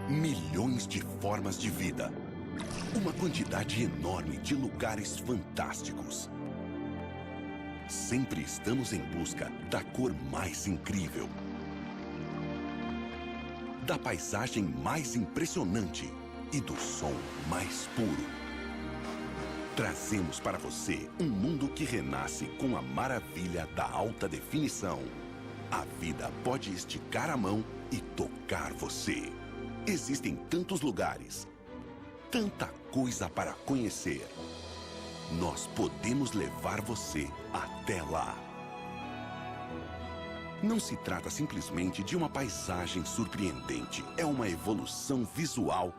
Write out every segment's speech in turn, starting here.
Milhões de formas de vida. Uma quantidade enorme de lugares fantásticos. Sempre estamos em busca da cor mais incrível, da paisagem mais impressionante e do som mais puro. Trazemos para você um mundo que renasce com a maravilha da alta definição. A vida pode esticar a mão e tocar você. Existem tantos lugares, tanta coisa para conhecer. Nós podemos levar você até lá. Não se trata simplesmente de uma paisagem surpreendente. É uma evolução visual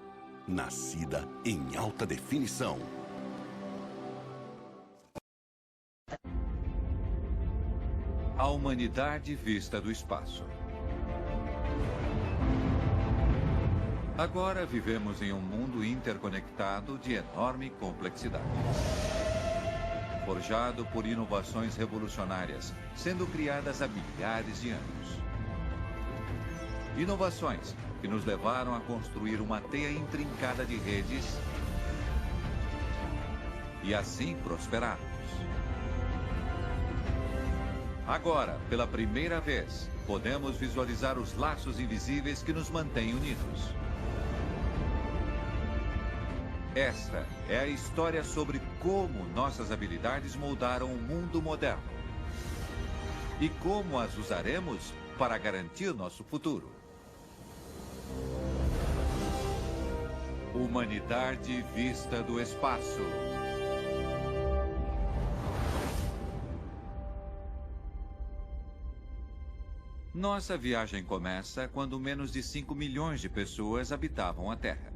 nascida em alta definição. A humanidade vista do espaço. Agora vivemos em um mundo interconectado de enorme complexidade. Forjado por inovações revolucionárias, sendo criadas há milhares de anos. Inovações que nos levaram a construir uma teia intrincada de redes e assim prosperarmos. Agora, pela primeira vez, podemos visualizar os laços invisíveis que nos mantêm unidos. Esta é a história sobre como nossas habilidades moldaram o mundo moderno e como as usaremos para garantir nosso futuro. Humanidade vista do espaço. Nossa viagem começa quando menos de 5 milhões de pessoas habitavam a Terra.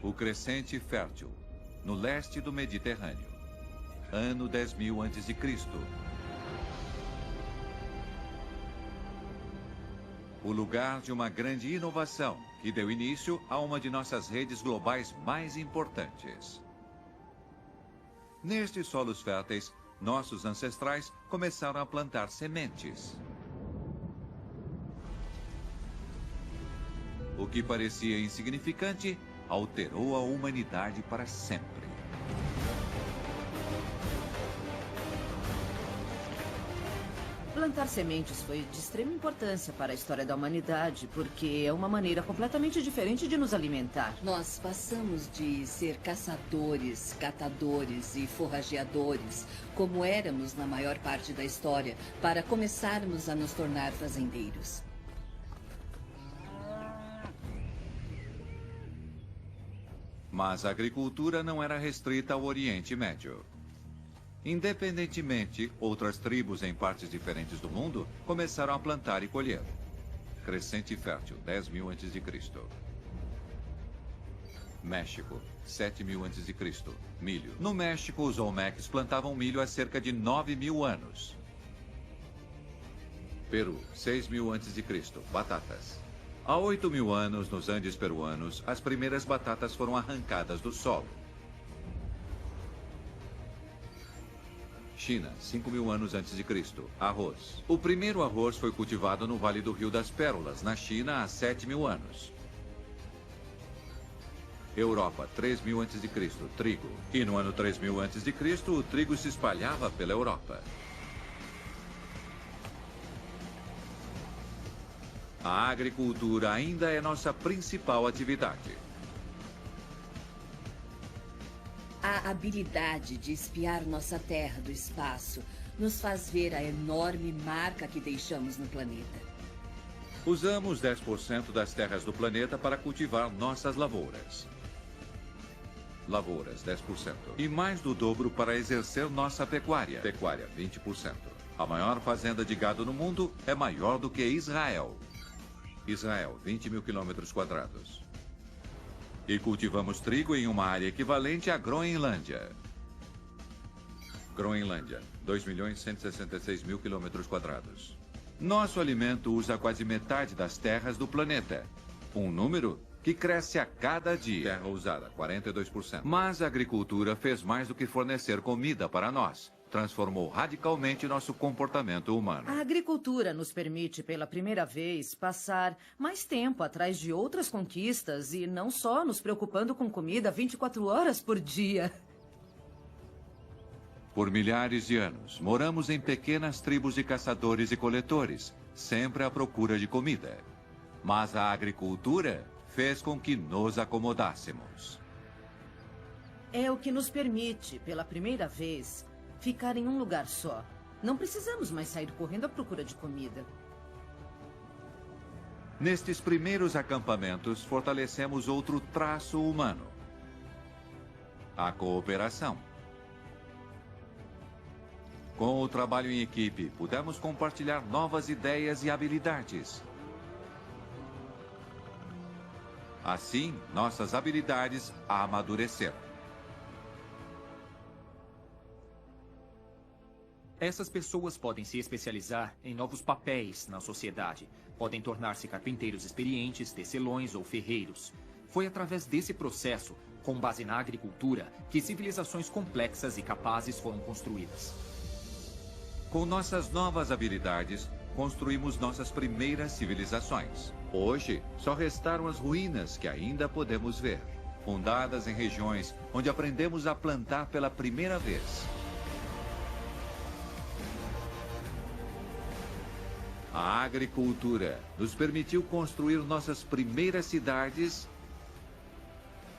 O Crescente Fértil, no leste do Mediterrâneo. Ano 10.000 a.C. O lugar de uma grande inovação que deu início a uma de nossas redes globais mais importantes. Nestes solos férteis, nossos ancestrais começaram a plantar sementes. O que parecia insignificante alterou a humanidade para sempre. Plantar sementes foi de extrema importância para a história da humanidade, porque é uma maneira completamente diferente de nos alimentar. Nós passamos de ser caçadores, catadores e forrageadores, como éramos na maior parte da história, para começarmos a nos tornar fazendeiros. Mas a agricultura não era restrita ao Oriente Médio. Independentemente, outras tribos em partes diferentes do mundo começaram a plantar e colher. Crescente Fértil, 10.000 a.C. México, 7.000 a.C. Milho. No México, os Olmecs plantavam milho há cerca de 9.000 anos. Peru, 6.000 a.C. Batatas. Há 8.000 anos, nos Andes peruanos, as primeiras batatas foram arrancadas do solo. China, 5.000 anos antes de Cristo. Arroz. O primeiro arroz foi cultivado no Vale do Rio das Pérolas, na China, há 7.000 anos. Europa, 3.000 a.C. Trigo. E no ano 3.000 a.C., o trigo se espalhava pela Europa. A agricultura ainda é nossa principal atividade. A habilidade de espiar nossa Terra do espaço nos faz ver a enorme marca que deixamos no planeta. Usamos 10% das terras do planeta para cultivar nossas lavouras. Lavouras, 10%. E mais do dobro para exercer nossa pecuária. Pecuária, 20%. A maior fazenda de gado no mundo é maior do que Israel. Israel, 20.000 km². E cultivamos trigo em uma área equivalente à Groenlândia. Groenlândia, 2.166.000 km². Nosso alimento usa quase metade das terras do planeta. Um número que cresce a cada dia. Terra usada, 42%. Mas a agricultura fez mais do que fornecer comida para nós. transformou radicalmente nosso comportamento humano. A agricultura nos permite, pela primeira vez, passar mais tempo atrás de outras conquistas e não só nos preocupando com comida 24 horas por dia. Por milhares de anos, moramos em pequenas tribos de caçadores e coletores, sempre à procura de comida. Mas a agricultura fez com que nos acomodássemos. É o que nos permite, pela primeira vez, ficar em um lugar só. Não precisamos mais sair correndo à procura de comida. Nestes primeiros acampamentos, fortalecemos outro traço humano: a cooperação. Com o trabalho em equipe, pudemos compartilhar novas ideias e habilidades. Assim, nossas habilidades amadureceram. Essas pessoas podem se especializar em novos papéis na sociedade. Podem tornar-se carpinteiros experientes, tecelões ou ferreiros. Foi através desse processo, com base na agricultura, que civilizações complexas e capazes foram construídas. Com nossas novas habilidades, construímos nossas primeiras civilizações. Hoje, só restaram as ruínas que ainda podemos ver, fundadas em regiões onde aprendemos a plantar pela primeira vez. A agricultura nos permitiu construir nossas primeiras cidades,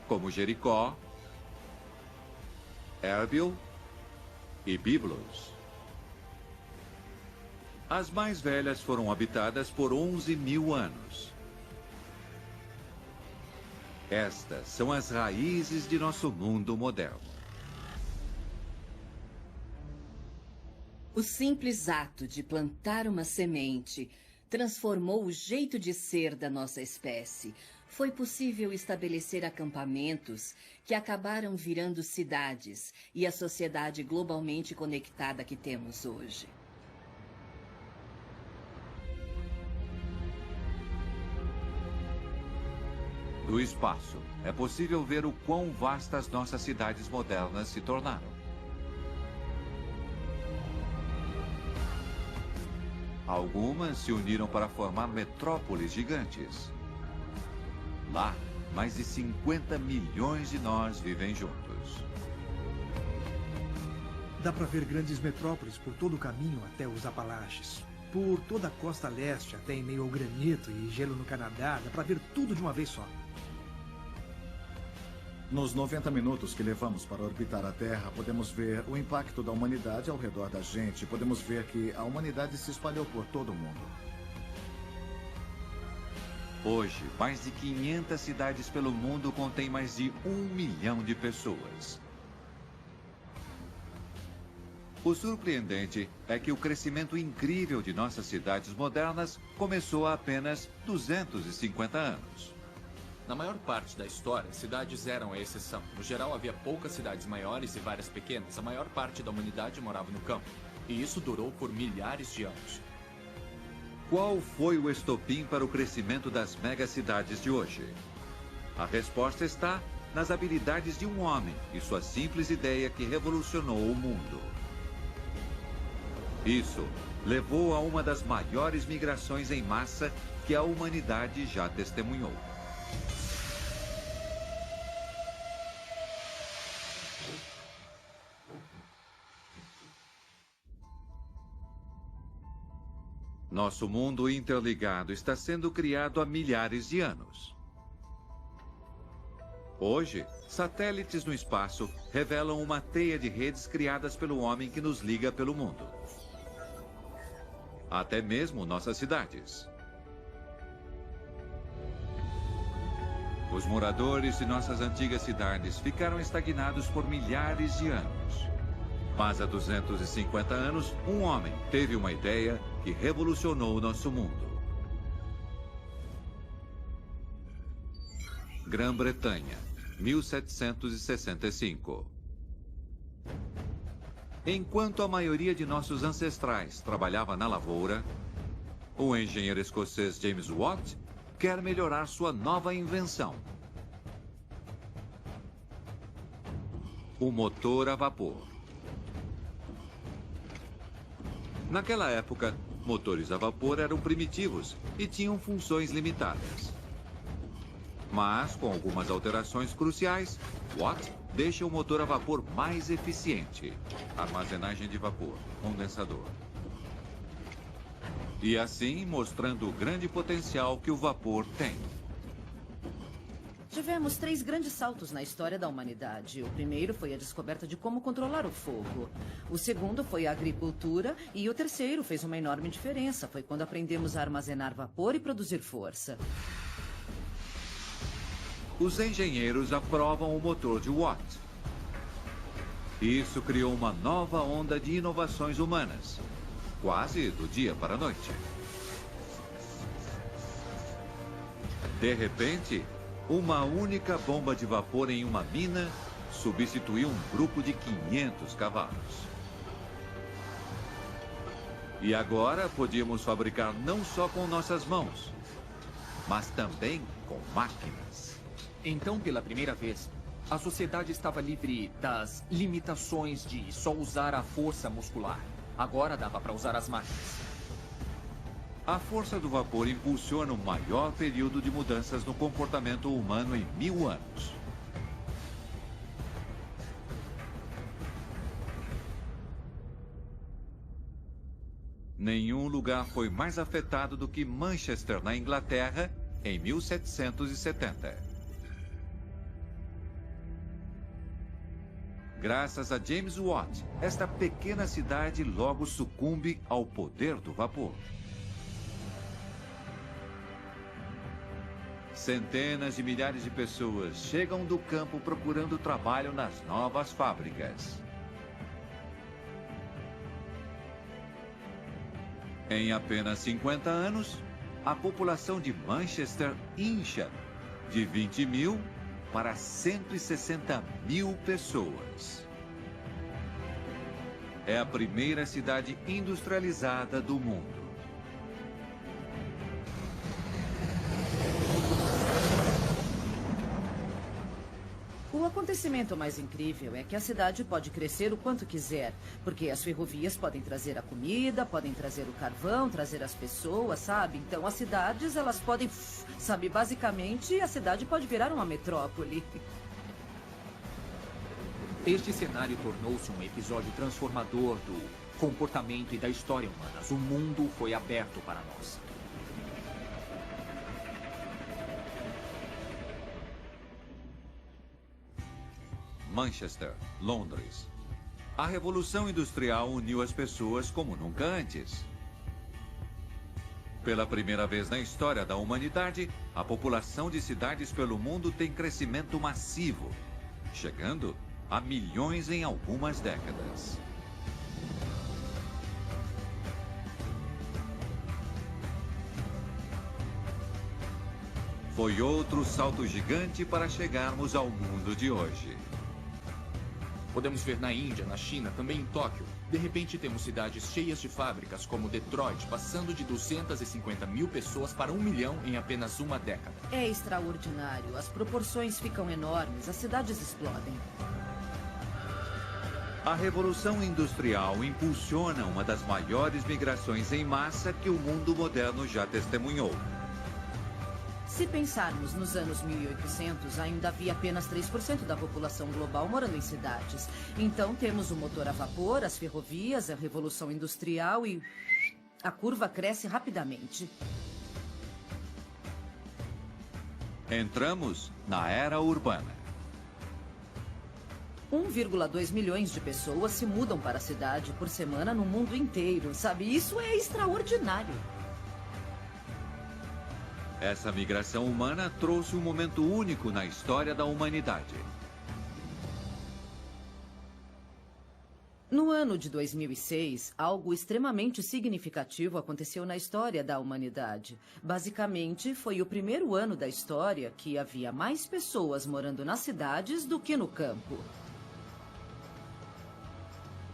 como Jericó, Erbil e Byblos. As mais velhas foram habitadas por 11.000 anos. Estas são as raízes de nosso mundo moderno. O simples ato de plantar uma semente transformou o jeito de ser da nossa espécie. Foi possível estabelecer acampamentos que acabaram virando cidades e a sociedade globalmente conectada que temos hoje. Do espaço, é possível ver o quão vastas nossas cidades modernas se tornaram. Algumas se uniram para formar metrópoles gigantes. Lá, mais de 50 milhões de nós vivem juntos. Dá para ver grandes metrópoles por todo o caminho até os Apalaches. Por toda a costa leste até em meio ao granito e gelo no Canadá, dá para ver tudo de uma vez só. Nos 90 minutos que levamos para orbitar a Terra, podemos ver o impacto da humanidade ao redor da gente. Podemos ver que a humanidade se espalhou por todo o mundo. Hoje, mais de 500 cidades pelo mundo contêm mais de 1 milhão de pessoas. O surpreendente é que o crescimento incrível de nossas cidades modernas começou há apenas 250 anos. Na maior parte da história, cidades eram a exceção. No geral, havia poucas cidades maiores e várias pequenas. A maior parte da humanidade morava no campo. E isso durou por milhares de anos. Qual foi o estopim para o crescimento das megacidades de hoje? A resposta está nas habilidades de um homem e sua simples ideia que revolucionou o mundo. Isso levou a uma das maiores migrações em massa que a humanidade já testemunhou. Nosso mundo interligado está sendo criado há milhares de anos. Hoje, satélites no espaço revelam uma teia de redes criadas pelo homem que nos liga pelo mundo. Até mesmo nossas cidades. Os moradores de nossas antigas cidades ficaram estagnados por milhares de anos. Mas há 250 anos, um homem teve uma ideia que revolucionou nosso mundo. Grã-Bretanha, 1765. Enquanto a maioria de nossos ancestrais trabalhava na lavoura, o engenheiro escocês James Watt quer melhorar sua nova invenção: o motor a vapor. Naquela época, motores a vapor eram primitivos e tinham funções limitadas. Mas, com algumas alterações cruciais, Watt deixa o motor a vapor mais eficiente. Armazenagem de vapor, condensador. E assim, mostrando o grande potencial que o vapor tem. Tivemos 3 grandes saltos na história da humanidade. O primeiro foi a descoberta de como controlar o fogo. O segundo foi a agricultura. E o terceiro fez uma enorme diferença. Foi quando aprendemos a armazenar vapor e produzir força. Os engenheiros aprovam o motor de Watt. Isso criou uma nova onda de inovações humanas. Quase do dia para a noite. De repente, uma única bomba de vapor em uma mina substituiu um grupo de 500 cavalos. E agora podíamos fabricar não só com nossas mãos, mas também com máquinas. Então, pela primeira vez, a sociedade estava livre das limitações de só usar a força muscular. Agora dava para usar as máquinas. A força do vapor impulsiona o maior período de mudanças no comportamento humano em 1000 anos. Nenhum lugar foi mais afetado do que Manchester, na Inglaterra, em 1770. Graças a James Watt, esta pequena cidade logo sucumbe ao poder do vapor. Centenas de milhares de pessoas chegam do campo procurando trabalho nas novas fábricas. Em apenas 50 anos, a população de Manchester incha de 20 mil para 160 mil pessoas. É a primeira cidade industrializada do mundo. O acontecimento mais incrível é que a cidade pode crescer o quanto quiser, porque as ferrovias podem trazer a comida, podem trazer o carvão, trazer as pessoas, sabe? Então as cidades, elas podem, sabe, basicamente a cidade pode virar uma metrópole. Este cenário tornou-se um episódio transformador do comportamento e da história humana. O mundo foi aberto para nós. Manchester, Londres. A Revolução Industrial uniu as pessoas como nunca antes. Pela primeira vez na história da humanidade, a população de cidades pelo mundo tem crescimento massivo, chegando a milhões em algumas décadas. Foi outro salto gigante para chegarmos ao mundo de hoje. Podemos ver na Índia, na China, também em Tóquio. De repente temos cidades cheias de fábricas, como Detroit, passando de 250 mil pessoas para 1 milhão em apenas uma década. É extraordinário. As proporções ficam enormes, as cidades explodem. A Revolução Industrial impulsiona uma das maiores migrações em massa que o mundo moderno já testemunhou. Se pensarmos nos anos 1800, ainda havia apenas 3% da população global morando em cidades. Então temos o motor a vapor, as ferrovias, a Revolução Industrial e a curva cresce rapidamente. Entramos na era urbana. 1,2 milhões de pessoas se mudam para a cidade por semana no mundo inteiro, sabe? Isso é extraordinário. Essa migração humana trouxe um momento único na história da humanidade. No ano de 2006, algo extremamente significativo aconteceu na história da humanidade. Basicamente, foi o primeiro ano da história que havia mais pessoas morando nas cidades do que no campo.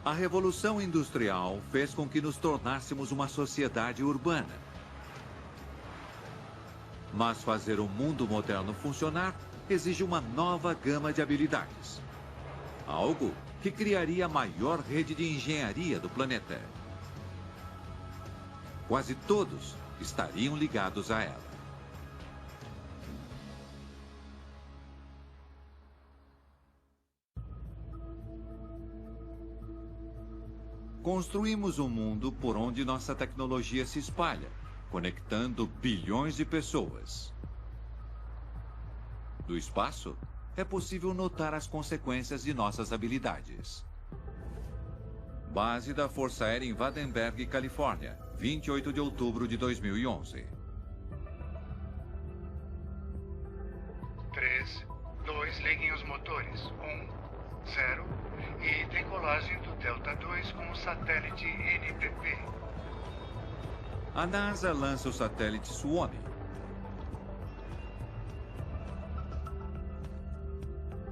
A Revolução Industrial fez com que nos tornássemos uma sociedade urbana. Mas fazer o mundo moderno funcionar exige uma nova gama de habilidades. Algo que criaria a maior rede de engenharia do planeta. quase todos estariam ligados a ela. Construímos um mundo por onde nossa tecnologia se espalha, conectando bilhões de pessoas. Do espaço, é possível notar as consequências de nossas habilidades. Base da Força Aérea em Vandenberg, Califórnia, 28 de outubro de 2011. 3, 2, liguem os motores. 1, 0. E decolagem do Delta 2 com o satélite NPP. A NASA lança o satélite Suomi.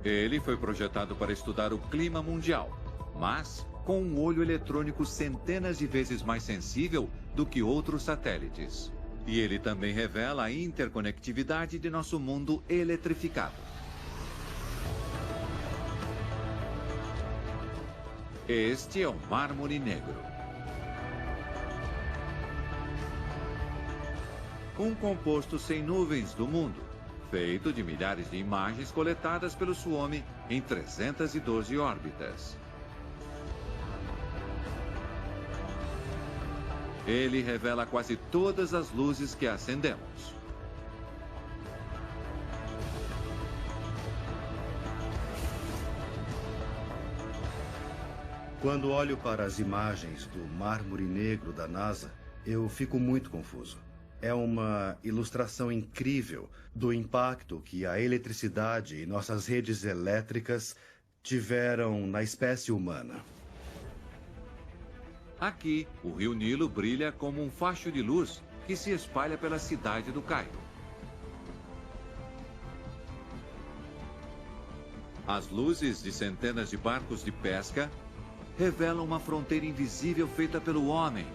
Ele foi projetado para estudar o clima mundial, mas com um olho eletrônico centenas de vezes mais sensível do que outros satélites. E ele também revela a interconectividade de nosso mundo eletrificado. Este é o Mármore Negro. Um composto sem nuvens do mundo, feito de milhares de imagens coletadas pelo Suomi em 312 órbitas. Ele revela quase todas as luzes que acendemos. Quando olho para as imagens do Mármore Negro da NASA, eu fico muito confuso. É uma ilustração incrível do impacto que a eletricidade e nossas redes elétricas tiveram na espécie humana. Aqui, o rio Nilo brilha como um facho de luz que se espalha pela cidade do Cairo. As luzes de centenas de barcos de pesca revelam uma fronteira invisível feita pelo homem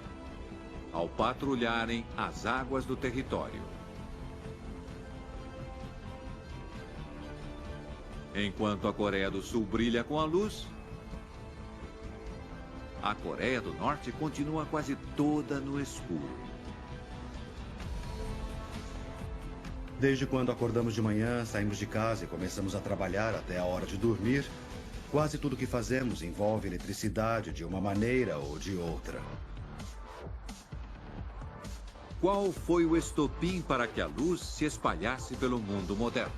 ao patrulharem as águas do território. Enquanto a Coreia do Sul brilha com a luz, a Coreia do Norte continua quase toda no escuro. Desde quando acordamos de manhã, saímos de casa e começamos a trabalhar até a hora de dormir, quase tudo que fazemos envolve eletricidade de uma maneira ou de outra. Qual foi o estopim para que a luz se espalhasse pelo mundo moderno?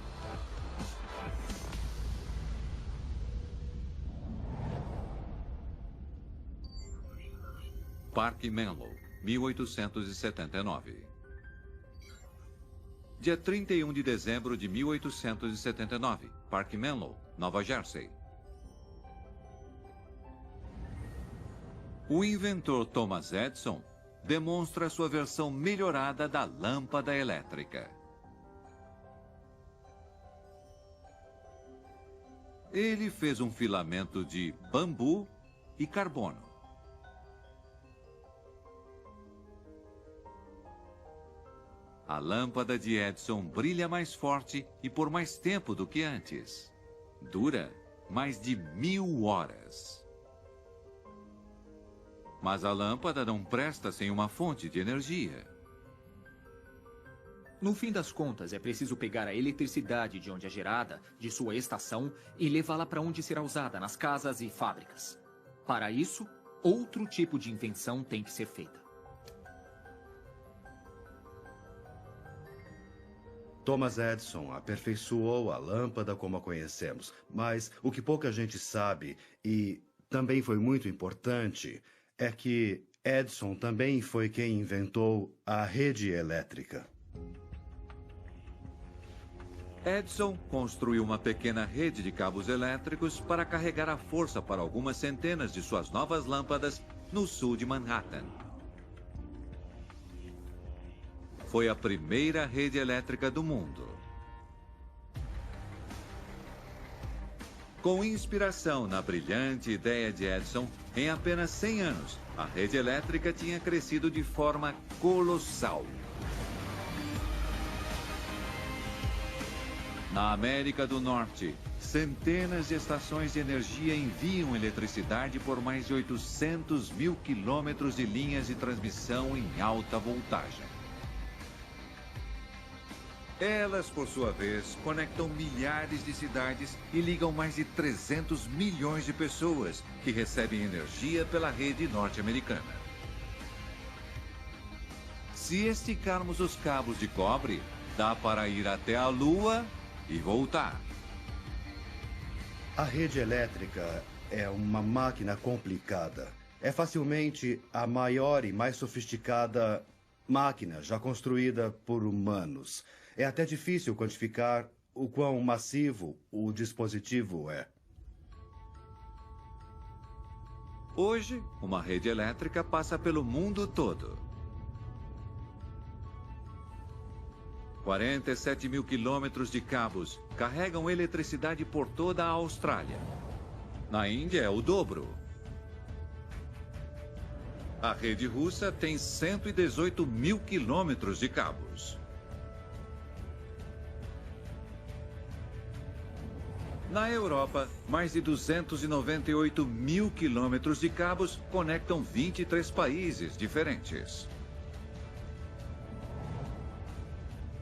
Parque Menlo, 1879. Dia 31 de dezembro de 1879, Parque Menlo, Nova Jersey. O inventor Thomas Edison demonstra sua versão melhorada da lâmpada elétrica. Ele fez um filamento de bambu e carbono. A lâmpada de Edison brilha mais forte e por mais tempo do que antes. Dura mais de 1000 horas. Mas a lâmpada não presta sem uma fonte de energia. No fim das contas, é preciso pegar a eletricidade de onde é gerada, de sua estação, e levá-la para onde será usada, nas casas e fábricas. Para isso, outro tipo de invenção tem que ser feita. Thomas Edison aperfeiçoou a lâmpada como a conhecemos, mas o que pouca gente sabe, e também foi muito importante, é que Edison também foi quem inventou a rede elétrica. Edison construiu uma pequena rede de cabos elétricos para carregar a força para algumas centenas de suas novas lâmpadas no sul de Manhattan. Foi a primeira rede elétrica do mundo. Com inspiração na brilhante ideia de Edison, em apenas 100 anos, a rede elétrica tinha crescido de forma colossal. Na América do Norte, centenas de estações de energia enviam eletricidade por mais de 800 mil quilômetros de linhas de transmissão em alta voltagem. Elas, por sua vez, conectam milhares de cidades e ligam mais de 300 milhões de pessoas que recebem energia pela rede norte-americana. Se esticarmos os cabos de cobre, dá para ir até a Lua e voltar. A rede elétrica é uma máquina complicada. É facilmente a maior e mais sofisticada máquina já construída por humanos. É até difícil quantificar o quão massivo o dispositivo é. Hoje, uma rede elétrica passa pelo mundo todo. 47 mil quilômetros de cabos carregam eletricidade por toda a Austrália. Na Índia é o dobro. A rede russa tem 118 mil quilômetros de cabos. Na Europa, mais de 298 mil quilômetros de cabos conectam 23 países diferentes.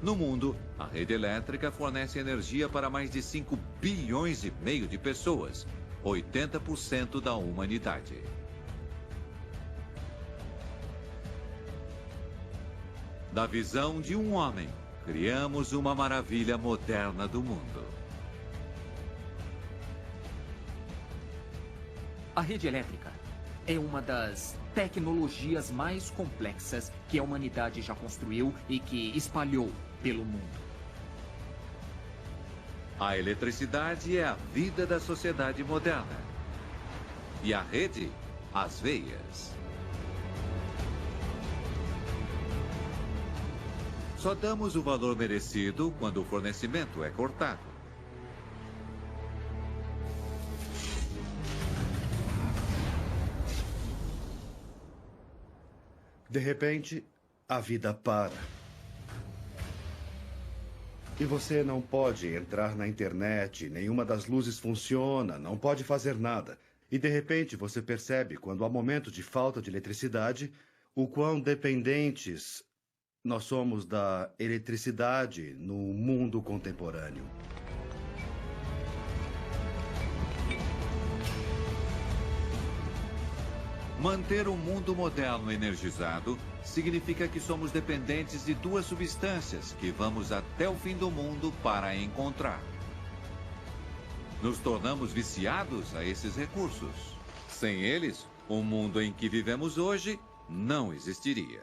No mundo, a rede elétrica fornece energia para mais de 5 bilhões e meio de pessoas, 80% da humanidade. Da visão de um homem, criamos uma maravilha moderna do mundo. A rede elétrica é uma das tecnologias mais complexas que a humanidade já construiu e que espalhou pelo mundo. A eletricidade é a vida da sociedade moderna. E a rede, as veias. Só damos o valor merecido quando o fornecimento é cortado. De repente, a vida para. E você não pode entrar na internet, nenhuma das luzes funciona, não pode fazer nada. E de repente você percebe, quando há momentos de falta de eletricidade, o quão dependentes nós somos da eletricidade no mundo contemporâneo. Manter o mundo moderno energizado significa que somos dependentes de duas substâncias que vamos até o fim do mundo para encontrar. Nos tornamos viciados a esses recursos. Sem eles, o mundo em que vivemos hoje não existiria.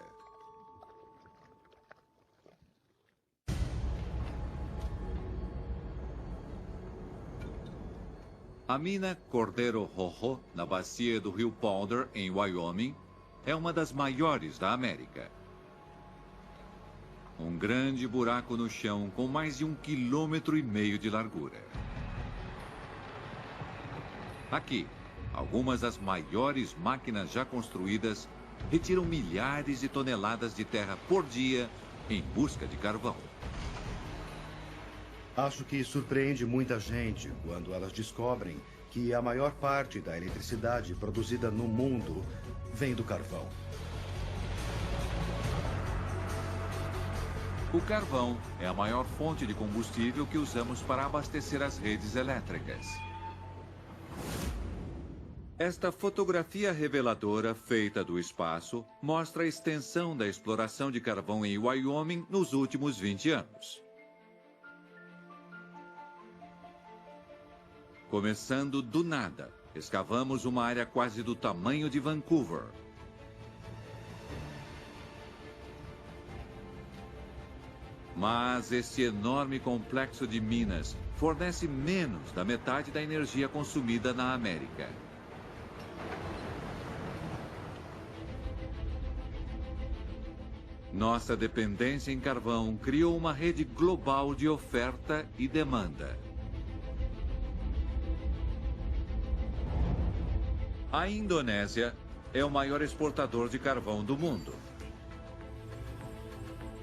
A mina Cordeiro Rojo, na bacia do rio Powder, em Wyoming, é uma das maiores da América. Um grande buraco no chão com mais de 1,5 km de largura. Aqui, algumas das maiores máquinas já construídas retiram milhares de toneladas de terra por dia em busca de carvão. Acho que surpreende muita gente quando elas descobrem que a maior parte da eletricidade produzida no mundo vem do carvão. O carvão é a maior fonte de combustível que usamos para abastecer as redes elétricas. Esta fotografia reveladora, feita do espaço, mostra a extensão da exploração de carvão em Wyoming nos últimos 20 anos. Começando do nada, escavamos uma área quase do tamanho de Vancouver. Mas esse enorme complexo de minas fornece menos da metade da energia consumida na América. Nossa dependência em carvão criou uma rede global de oferta e demanda. A Indonésia é o maior exportador de carvão do mundo.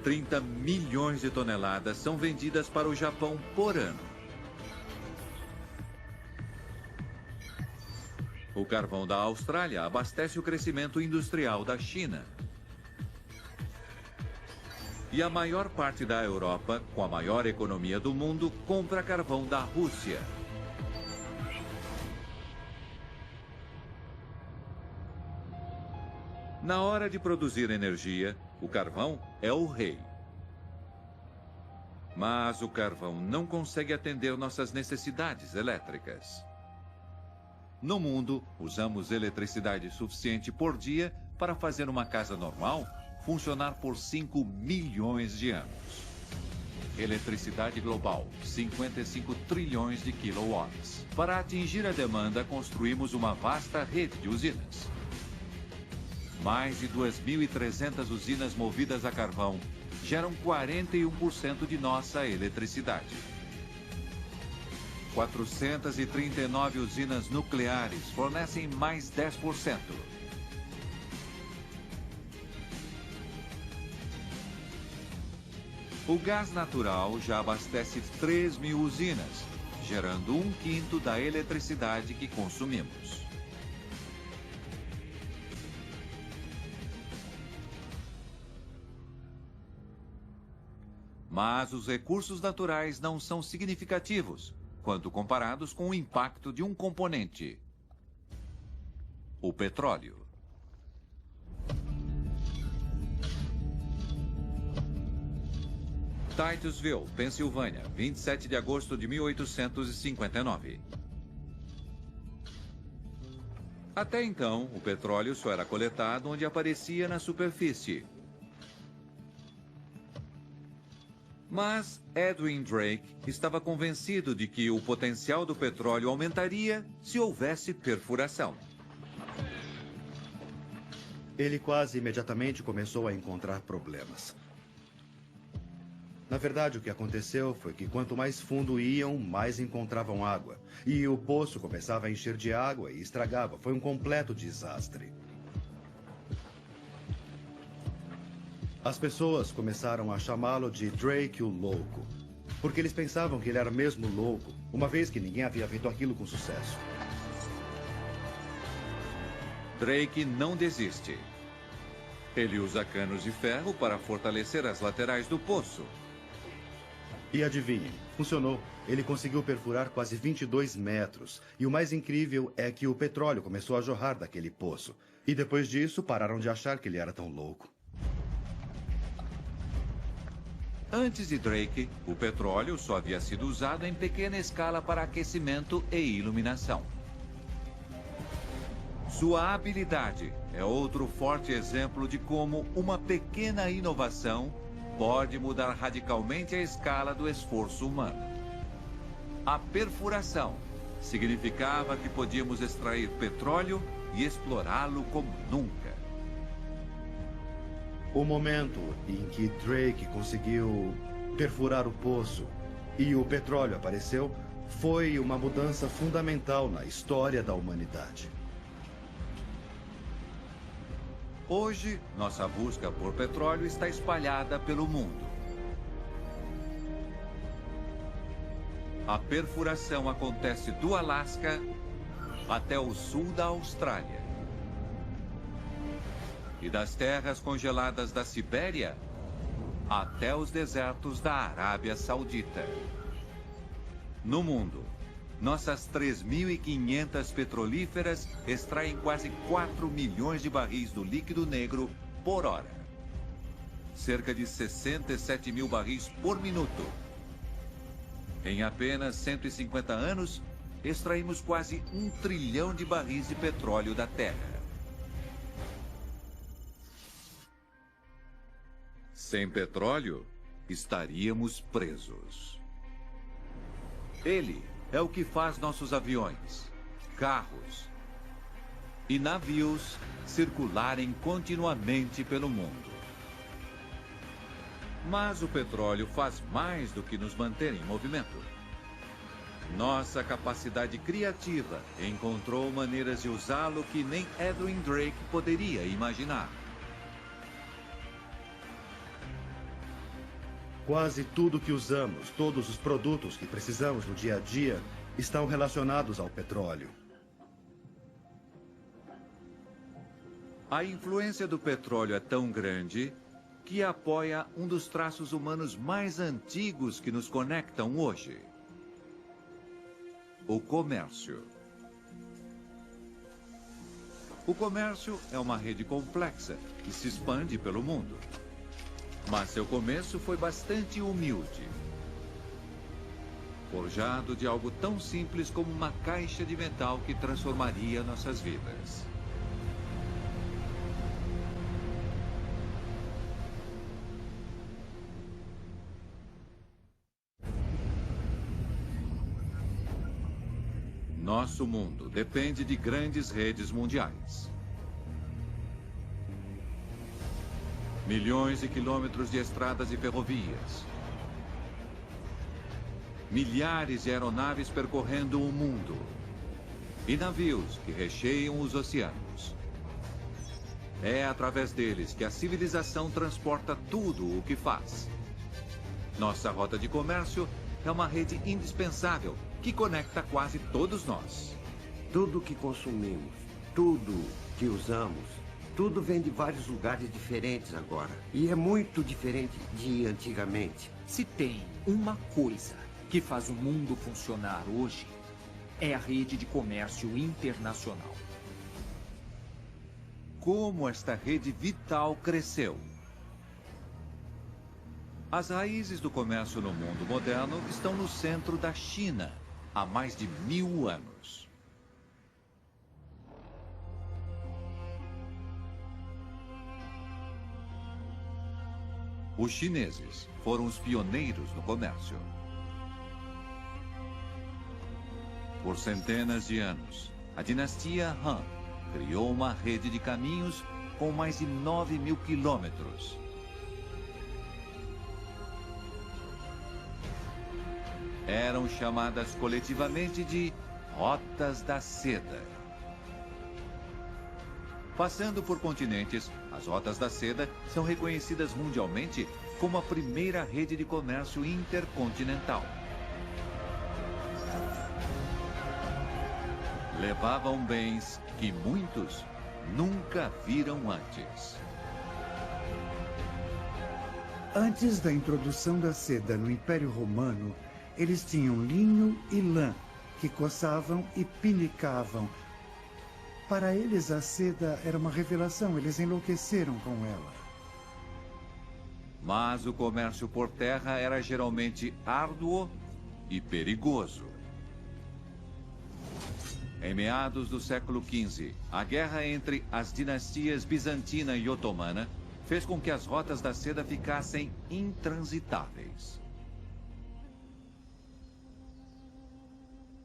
30 milhões de toneladas são vendidas para o Japão por ano. O carvão da Austrália abastece o crescimento industrial da China. E a maior parte da Europa, com a maior economia do mundo, compra carvão da Rússia. Na hora de produzir energia, o carvão é o rei. Mas o carvão não consegue atender nossas necessidades elétricas. No mundo, usamos eletricidade suficiente por dia para fazer uma casa normal funcionar por 5 milhões de anos. Eletricidade global, 55 trilhões de quilowatts. Para atingir a demanda, construímos uma vasta rede de usinas. Mais de 2.300 usinas movidas a carvão geram 41% de nossa eletricidade. 439 usinas nucleares fornecem mais 10%. O gás natural já abastece 3.000 usinas, gerando 1/5 da eletricidade que consumimos. Mas os recursos naturais não são significativos quando comparados com o impacto de um componente: o petróleo. Titusville, Pensilvânia, 27 de agosto de 1859. Até então, o petróleo só era coletado onde aparecia na superfície. Mas Edwin Drake estava convencido de que o potencial do petróleo aumentaria se houvesse perfuração. Ele quase imediatamente começou a encontrar problemas. Na verdade, o que aconteceu foi que quanto mais fundo iam, mais encontravam água. E o poço começava a encher de água e estragava. Foi um completo desastre. As pessoas começaram a chamá-lo de Drake o Louco, porque eles pensavam que ele era mesmo louco, uma vez que ninguém havia feito aquilo com sucesso. Drake não desiste. Ele usa canos de ferro para fortalecer as laterais do poço. E adivinhem, funcionou. Ele conseguiu perfurar quase 22 metros. E o mais incrível é que o petróleo começou a jorrar daquele poço. E depois disso, pararam de achar que ele era tão louco. Antes de Drake, o petróleo só havia sido usado em pequena escala para aquecimento e iluminação. Sua habilidade é outro forte exemplo de como uma pequena inovação pode mudar radicalmente a escala do esforço humano. A perfuração significava que podíamos extrair petróleo e explorá-lo como nunca. O momento em que Drake conseguiu perfurar o poço e o petróleo apareceu foi uma mudança fundamental na história da humanidade. Hoje, nossa busca por petróleo está espalhada pelo mundo. A perfuração acontece do Alasca até o sul da Austrália. E das terras congeladas da Sibéria até os desertos da Arábia Saudita. No mundo, nossas 3.500 petrolíferas extraem quase 4 milhões de barris do líquido negro por hora. Cerca de 67 mil barris por minuto. Em apenas 150 anos, extraímos quase 1 trilhão de barris de petróleo da Terra. Sem petróleo, estaríamos presos. Ele é o que faz nossos aviões, carros e navios circularem continuamente pelo mundo. Mas o petróleo faz mais do que nos manter em movimento. Nossa capacidade criativa encontrou maneiras de usá-lo que nem Edwin Drake poderia imaginar. Quase tudo que usamos, todos os produtos que precisamos no dia a dia, estão relacionados ao petróleo. A influência do petróleo é tão grande que apoia um dos traços humanos mais antigos que nos conectam hoje: o comércio. O comércio é uma rede complexa que se expande pelo mundo. Mas seu começo foi bastante humilde. Forjado de algo tão simples como uma caixa de metal que transformaria nossas vidas. Nosso mundo depende de grandes redes mundiais. Milhões de quilômetros de estradas e ferrovias. Milhares de aeronaves percorrendo o mundo. E navios que recheiam os oceanos. É através deles que a civilização transporta tudo o que faz. Nossa rota de comércio é uma rede indispensável que conecta quase todos nós. Tudo que consumimos, tudo que usamos, tudo vem de vários lugares diferentes agora. E é muito diferente de antigamente. Se tem uma coisa que faz o mundo funcionar hoje, é a rede de comércio internacional. Como esta rede vital cresceu. As raízes do comércio no mundo moderno estão no centro da China, há mais de 1000 anos. Os chineses foram os pioneiros no comércio. Por centenas de anos, a dinastia Han criou uma rede de caminhos com mais de 9.000 quilômetros. Eram chamadas coletivamente de Rotas da Seda. Passando por continentes, as Rotas da Seda são reconhecidas mundialmente como a primeira rede de comércio intercontinental. Levavam bens que muitos nunca viram antes. Antes da introdução da seda no Império Romano, eles tinham linho e lã, que coçavam e pinicavam. Para eles, a seda era uma revelação, eles enlouqueceram com ela. Mas o comércio por terra era geralmente árduo e perigoso. Em meados do século XV, a guerra entre as dinastias bizantina e otomana fez com que as rotas da seda ficassem intransitáveis.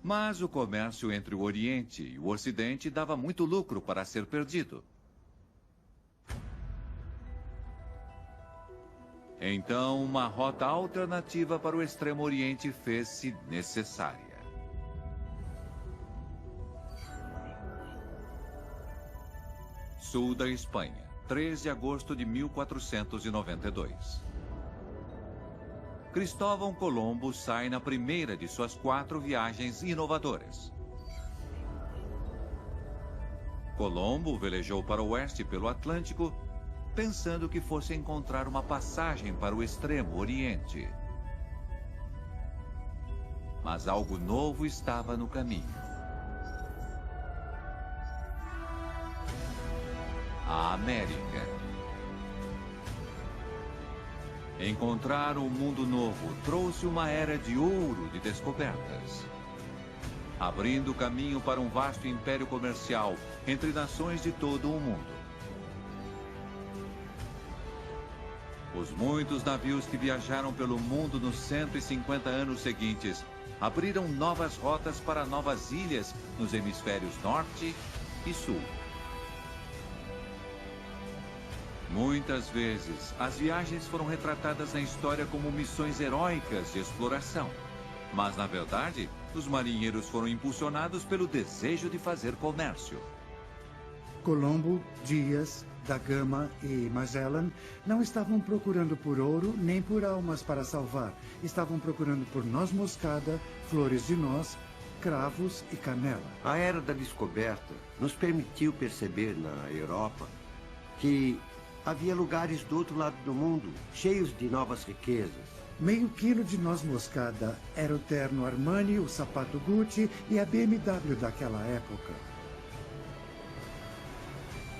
Mas o comércio entre o Oriente e o Ocidente dava muito lucro para ser perdido. Então, uma rota alternativa para o Extremo Oriente fez-se necessária. Sul da Espanha, 3 de agosto de 1492. Cristóvão Colombo sai na primeira de suas 4 viagens inovadoras. Colombo velejou para o oeste pelo Atlântico, pensando que fosse encontrar uma passagem para o Extremo Oriente. Mas algo novo estava no caminho. A América. Encontrar um mundo novo trouxe uma era de ouro de descobertas, abrindo caminho para um vasto império comercial entre nações de todo o mundo. Os muitos navios que viajaram pelo mundo nos 150 anos seguintes abriram novas rotas para novas ilhas nos hemisférios norte e sul. Muitas vezes, as viagens foram retratadas na história como missões heróicas de exploração. Mas, na verdade, os marinheiros foram impulsionados pelo desejo de fazer comércio. Colombo, Dias, da Gama e Magellan não estavam procurando por ouro nem por almas para salvar. Estavam procurando por noz moscada, flores de noz, cravos e canela. A era da descoberta nos permitiu perceber na Europa que havia lugares do outro lado do mundo cheios de novas riquezas. Meio quilo de noz moscada era o terno Armani, o sapato Gucci e a BMW daquela época.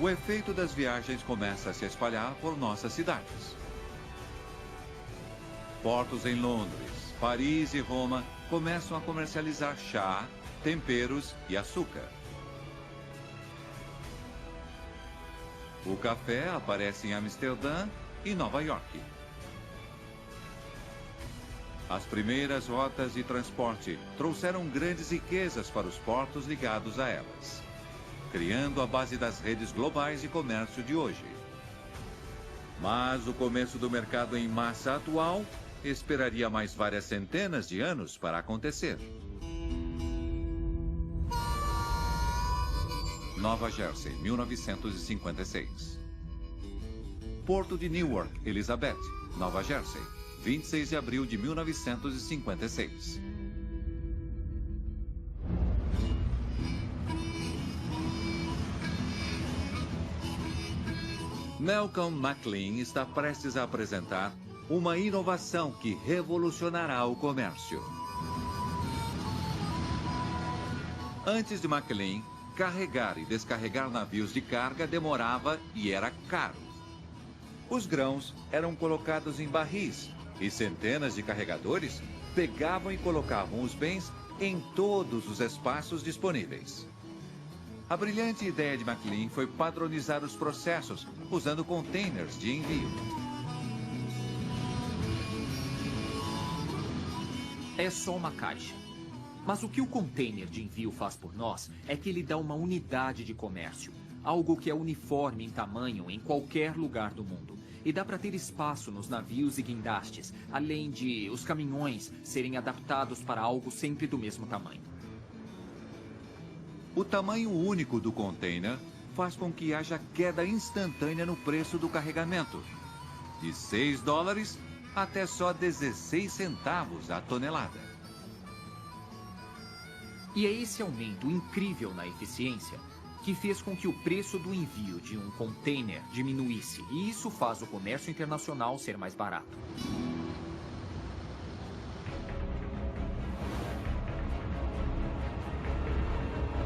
O efeito das viagens começa a se espalhar por nossas cidades. Portos em Londres, Paris e Roma começam a comercializar chá, temperos e açúcar. O café aparece em Amsterdã e Nova York. As primeiras rotas de transporte trouxeram grandes riquezas para os portos ligados a elas, criando a base das redes globais de comércio de hoje. Mas o começo do mercado em massa atual esperaria mais várias centenas de anos para acontecer. Nova Jersey, 1956. Porto de Newark, Elizabeth, Nova Jersey, 26 de abril de 1956. Malcolm McLean está prestes a apresentar uma inovação que revolucionará o comércio. Antes de McLean, carregar e descarregar navios de carga demorava e era caro. Os grãos eram colocados em barris e centenas de carregadores pegavam e colocavam os bens em todos os espaços disponíveis. A brilhante ideia de McLean foi padronizar os processos usando containers de envio. É só uma caixa. Mas o que o container de envio faz por nós é que ele dá uma unidade de comércio. Algo que é uniforme em tamanho em qualquer lugar do mundo. E dá para ter espaço nos navios e guindastes, além de os caminhões serem adaptados para algo sempre do mesmo tamanho. O tamanho único do container faz com que haja queda instantânea no preço do carregamento, de $6 até só 16 centavos a tonelada. E é esse aumento incrível na eficiência que fez com que o preço do envio de um container diminuísse, e isso faz o comércio internacional ser mais barato.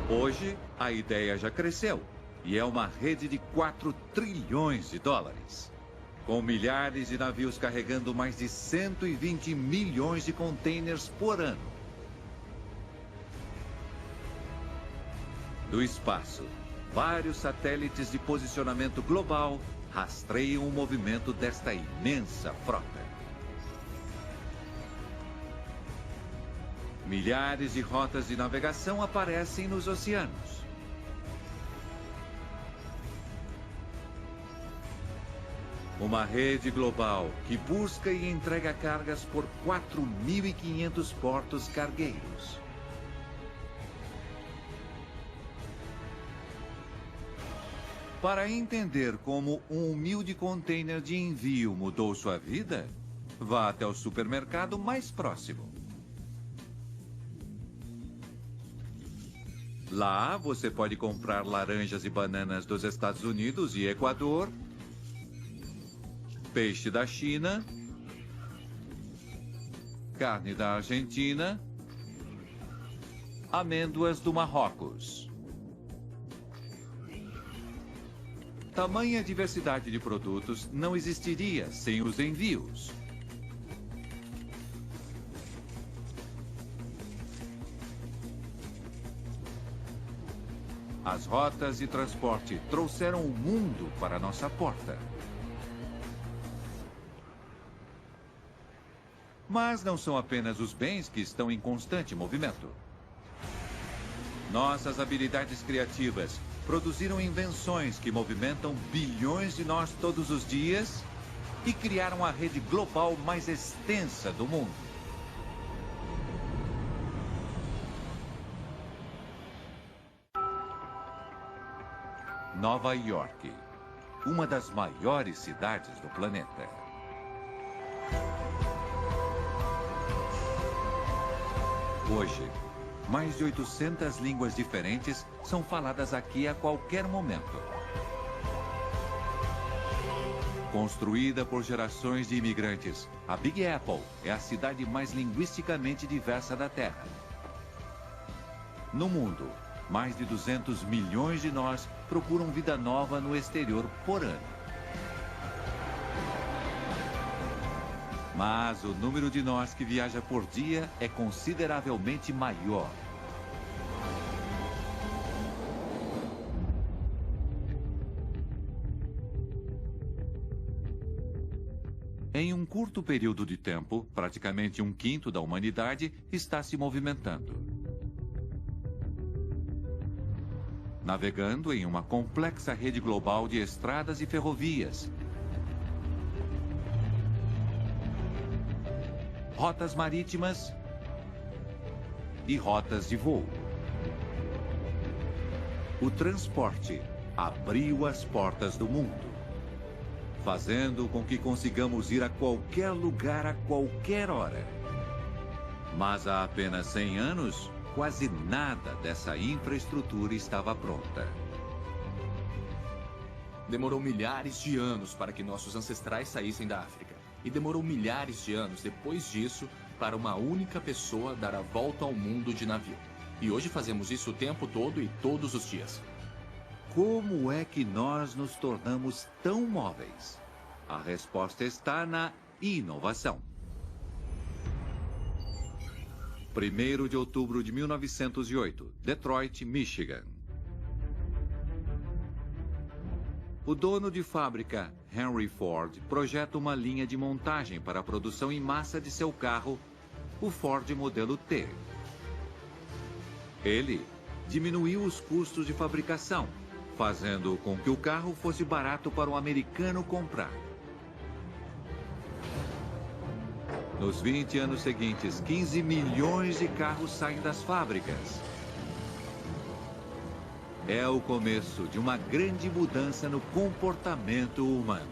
Hoje, a ideia já cresceu e é uma rede de 4 trilhões de dólares. Com milhares de navios carregando mais de 120 milhões de containers por ano. Do espaço, vários satélites de posicionamento global rastreiam o movimento desta imensa frota. Milhares de rotas de navegação aparecem nos oceanos. Uma rede global que busca e entrega cargas por 4.500 portos cargueiros. Para entender como um humilde container de envio mudou sua vida, vá até o supermercado mais próximo. Lá você pode comprar laranjas e bananas dos Estados Unidos e Equador, peixe da China, carne da Argentina, amêndoas do Marrocos. Tamanha diversidade de produtos não existiria sem os envios. As rotas de transporte trouxeram o mundo para nossa porta. Mas não são apenas os bens que estão em constante movimento. Nossas habilidades criativas produziram invenções que movimentam bilhões de nós todos os dias e criaram a rede global mais extensa do mundo. Nova York, uma das maiores cidades do planeta. Hoje, mais de 800 línguas diferentes são faladas aqui a qualquer momento. Construída por gerações de imigrantes, a Big Apple é a cidade mais linguisticamente diversa da Terra. No mundo, mais de 200 milhões de nós procuram vida nova no exterior por ano. Mas o número de nós que viaja por dia é consideravelmente maior. Em um curto período de tempo, praticamente 1/5 da humanidade está se movimentando. Navegando em uma complexa rede global de estradas e ferrovias, rotas marítimas e rotas de voo. O transporte abriu as portas do mundo, fazendo com que consigamos ir a qualquer lugar a qualquer hora. Mas há apenas 100 anos, quase nada dessa infraestrutura estava pronta. Demorou milhares de anos para que nossos ancestrais saíssem da África. E demorou milhares de anos depois disso para uma única pessoa dar a volta ao mundo de navio. E hoje fazemos isso o tempo todo e todos os dias. Como é que nós nos tornamos tão móveis? A resposta está na inovação. 1º de outubro de 1908, Detroit, Michigan. O dono de fábrica, Henry Ford, projeta uma linha de montagem para a produção em massa de seu carro, o Ford Modelo T. Ele diminuiu os custos de fabricação, fazendo com que o carro fosse barato para o americano comprar. Nos 20 anos seguintes, 15 milhões de carros saem das fábricas. É o começo de uma grande mudança no comportamento humano.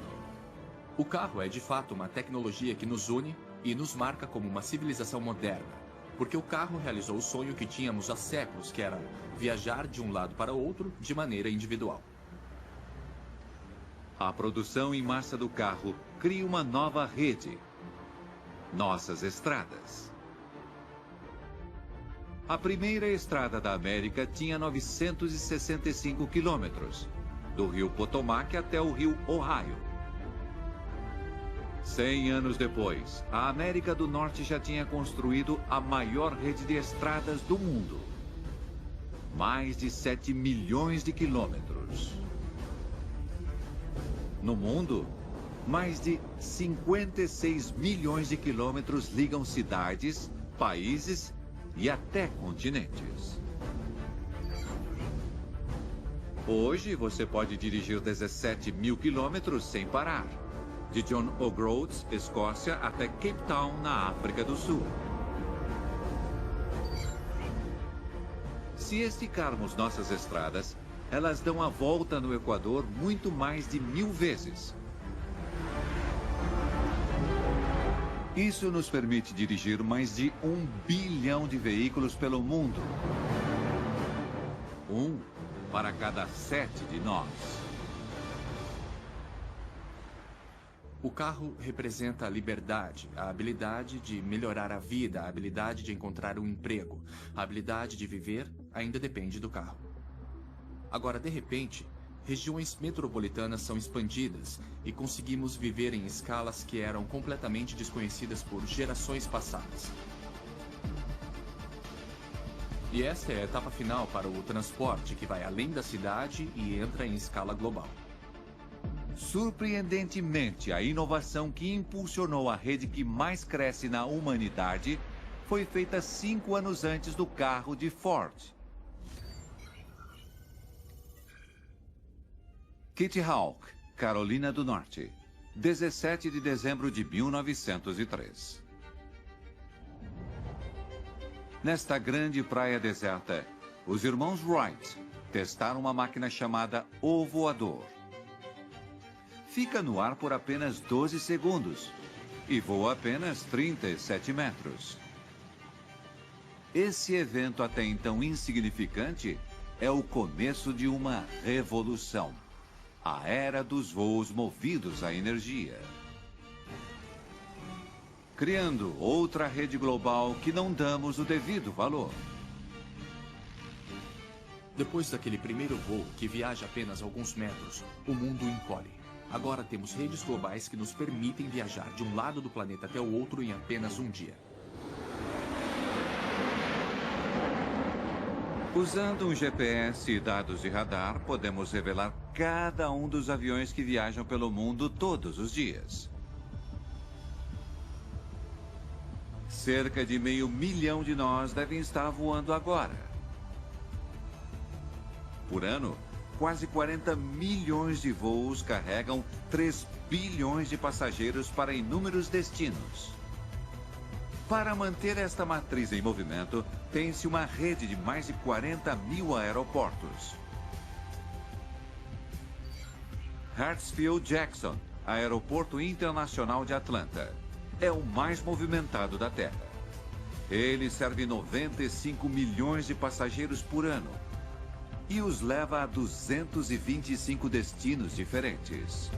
O carro é de fato uma tecnologia que nos une e nos marca como uma civilização moderna. Porque o carro realizou o sonho que tínhamos há séculos, que era viajar de um lado para outro de maneira individual. A produção em massa do carro cria uma nova rede. Nossas estradas. A primeira estrada da América tinha 965 quilômetros, do rio Potomac até o rio Ohio. 100 anos depois, a América do Norte já tinha construído a maior rede de estradas do mundo. Mais de 7 milhões de quilômetros. No mundo, mais de 56 milhões de quilômetros ligam cidades, países e até continentes. Hoje, você pode dirigir 17 mil quilômetros sem parar. De John O'Groats, Escócia, até Cape Town, na África do Sul. Se esticarmos nossas estradas, elas dão a volta no Equador muito mais de 1000 vezes. Isso nos permite dirigir mais de 1 bilhão de veículos pelo mundo. 1 para cada 7 de nós. O carro representa a liberdade, a habilidade de melhorar a vida, a habilidade de encontrar um emprego. A habilidade de viver ainda depende do carro. Agora, de repente, regiões metropolitanas são expandidas e conseguimos viver em escalas que eram completamente desconhecidas por gerações passadas. E esta é a etapa final para o transporte, que vai além da cidade e entra em escala global. Surpreendentemente, a inovação que impulsionou a rede que mais cresce na humanidade foi feita 5 anos antes do carro de Ford. Kitty Hawk, Carolina do Norte, 17 de dezembro de 1903. Nesta grande praia deserta, os irmãos Wright testaram uma máquina chamada O Voador. fica no ar por apenas 12 segundos e voa apenas 37 metros. Esse evento até então insignificante é o começo de uma revolução. A era dos voos movidos à energia. Criando outra rede global que não damos o devido valor. Depois daquele primeiro voo, que viaja apenas alguns metros, o mundo encolhe. Agora temos redes globais que nos permitem viajar de um lado do planeta até o outro em apenas um dia. Usando um GPS e dados de radar, podemos revelar cada um dos aviões que viajam pelo mundo todos os dias. Cerca de 500 mil de nós devem estar voando agora. Por ano, quase 40 milhões de voos carregam 3 bilhões de passageiros para inúmeros destinos. Para manter esta matriz em movimento, tem-se uma rede de mais de 40 mil aeroportos. Hartsfield-Jackson, Aeroporto Internacional de Atlanta, é o mais movimentado da Terra. Ele serve 95 milhões de passageiros por ano e os leva a 225 destinos diferentes.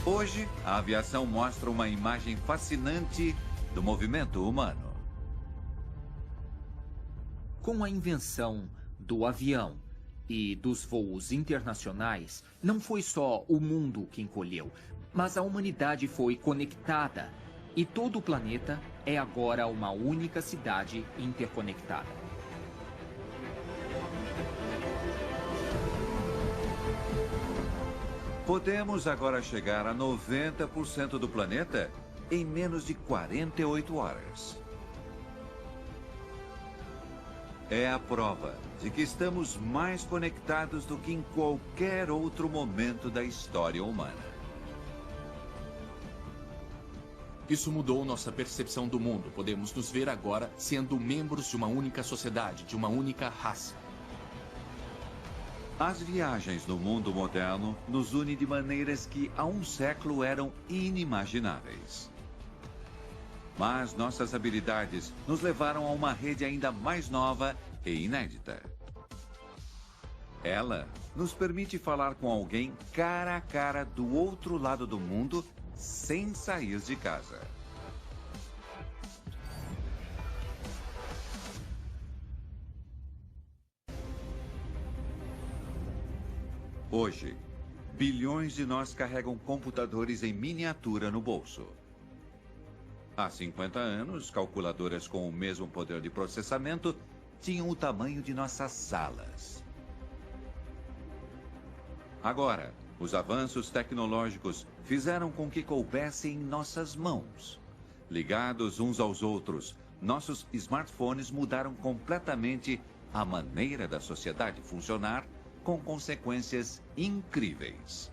Hoje, a aviação mostra uma imagem fascinante do movimento humano. Com a invenção do avião e dos voos internacionais, não foi só o mundo que encolheu, mas a humanidade foi conectada e todo o planeta é agora uma única cidade interconectada. Podemos agora chegar a 90% do planeta em menos de 48 horas. É a prova de que estamos mais conectados do que em qualquer outro momento da história humana. Isso mudou nossa percepção do mundo. Podemos nos ver agora sendo membros de uma única sociedade, de uma única raça. As viagens no mundo moderno nos unem de maneiras que há um século eram inimagináveis. Mas nossas habilidades nos levaram a uma rede ainda mais nova e inédita. Ela nos permite falar com alguém cara a cara do outro lado do mundo sem sair de casa. Hoje, bilhões de nós carregam computadores em miniatura no bolso. Há 50 anos, calculadoras com o mesmo poder de processamento tinham o tamanho de nossas salas. Agora, os avanços tecnológicos fizeram com que coubessem em nossas mãos. Ligados uns aos outros, nossos smartphones mudaram completamente a maneira da sociedade funcionar, com consequências incríveis.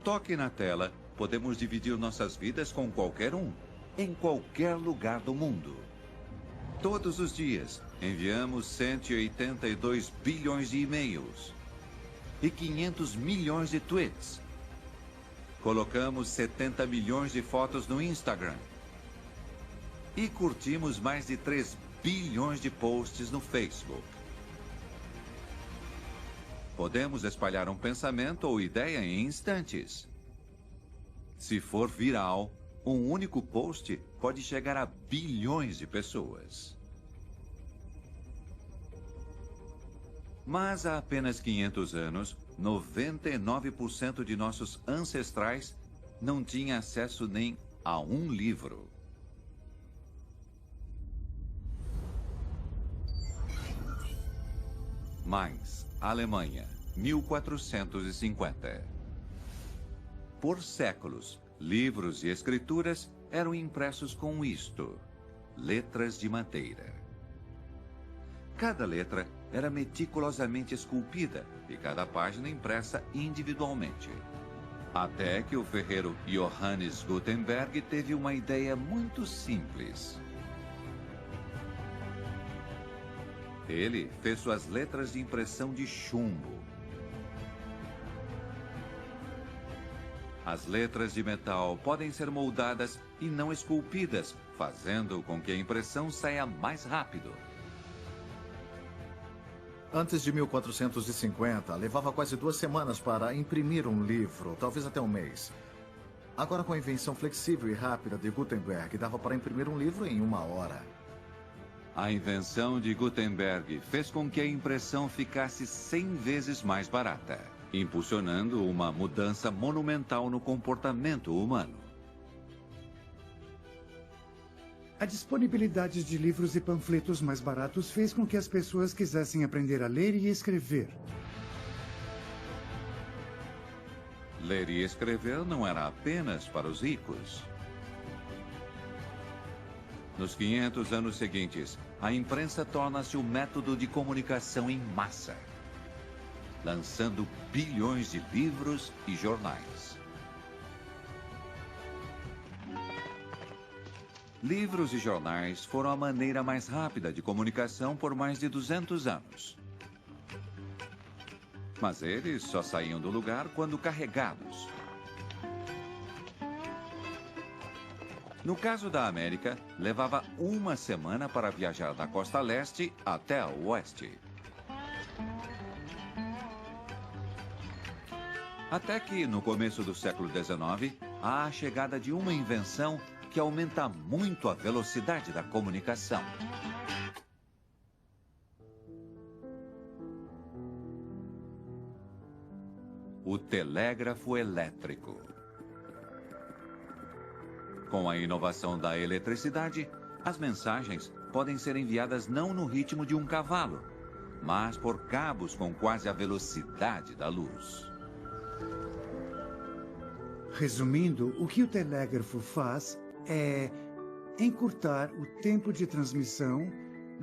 Toque na tela, podemos dividir nossas vidas com qualquer um, em qualquer lugar do mundo. Todos os dias, enviamos 182 bilhões de e-mails e 500 milhões de tweets. Colocamos 70 milhões de fotos no Instagram e curtimos mais de 3 bilhões de posts no Facebook. Podemos espalhar um pensamento ou ideia em instantes. Se for viral, um único post pode chegar a bilhões de pessoas. Mas há apenas 500 anos, 99% de nossos ancestrais não tinha acesso nem a um livro. Mainz, Alemanha, 1450. Por séculos, livros e escrituras eram impressos com isto: letras de madeira. Cada letra era meticulosamente esculpida e cada página impressa individualmente. Até que o ferreiro Johannes Gutenberg teve uma ideia muito simples. Ele fez suas letras de impressão de chumbo. As letras de metal podem ser moldadas e não esculpidas, fazendo com que a impressão saia mais rápido. Antes de 1450, levava quase 2 semanas para imprimir um livro, talvez até um mês. Agora, com a invenção flexível e rápida de Gutenberg, dava para imprimir um livro em 1 hora. A invenção de Gutenberg fez com que a impressão ficasse 100 vezes mais barata, impulsionando uma mudança monumental no comportamento humano. A disponibilidade de livros e panfletos mais baratos fez com que as pessoas quisessem aprender a ler e escrever. Ler e escrever não era apenas para os ricos. Nos 500 anos seguintes, a imprensa torna-se o método de comunicação em massa, lançando bilhões de livros e jornais. Livros e jornais foram a maneira mais rápida de comunicação por mais de 200 anos. Mas eles só saíam do lugar quando carregados. No caso da América, levava 1 semana para viajar da costa leste até a oeste. Até que, no começo do século XIX, há a chegada de uma invenção que aumenta muito a velocidade da comunicação. O telégrafo elétrico. Com a inovação da eletricidade, as mensagens podem ser enviadas não no ritmo de um cavalo, mas por cabos com quase a velocidade da luz. Resumindo, o que o telégrafo faz é encurtar o tempo de transmissão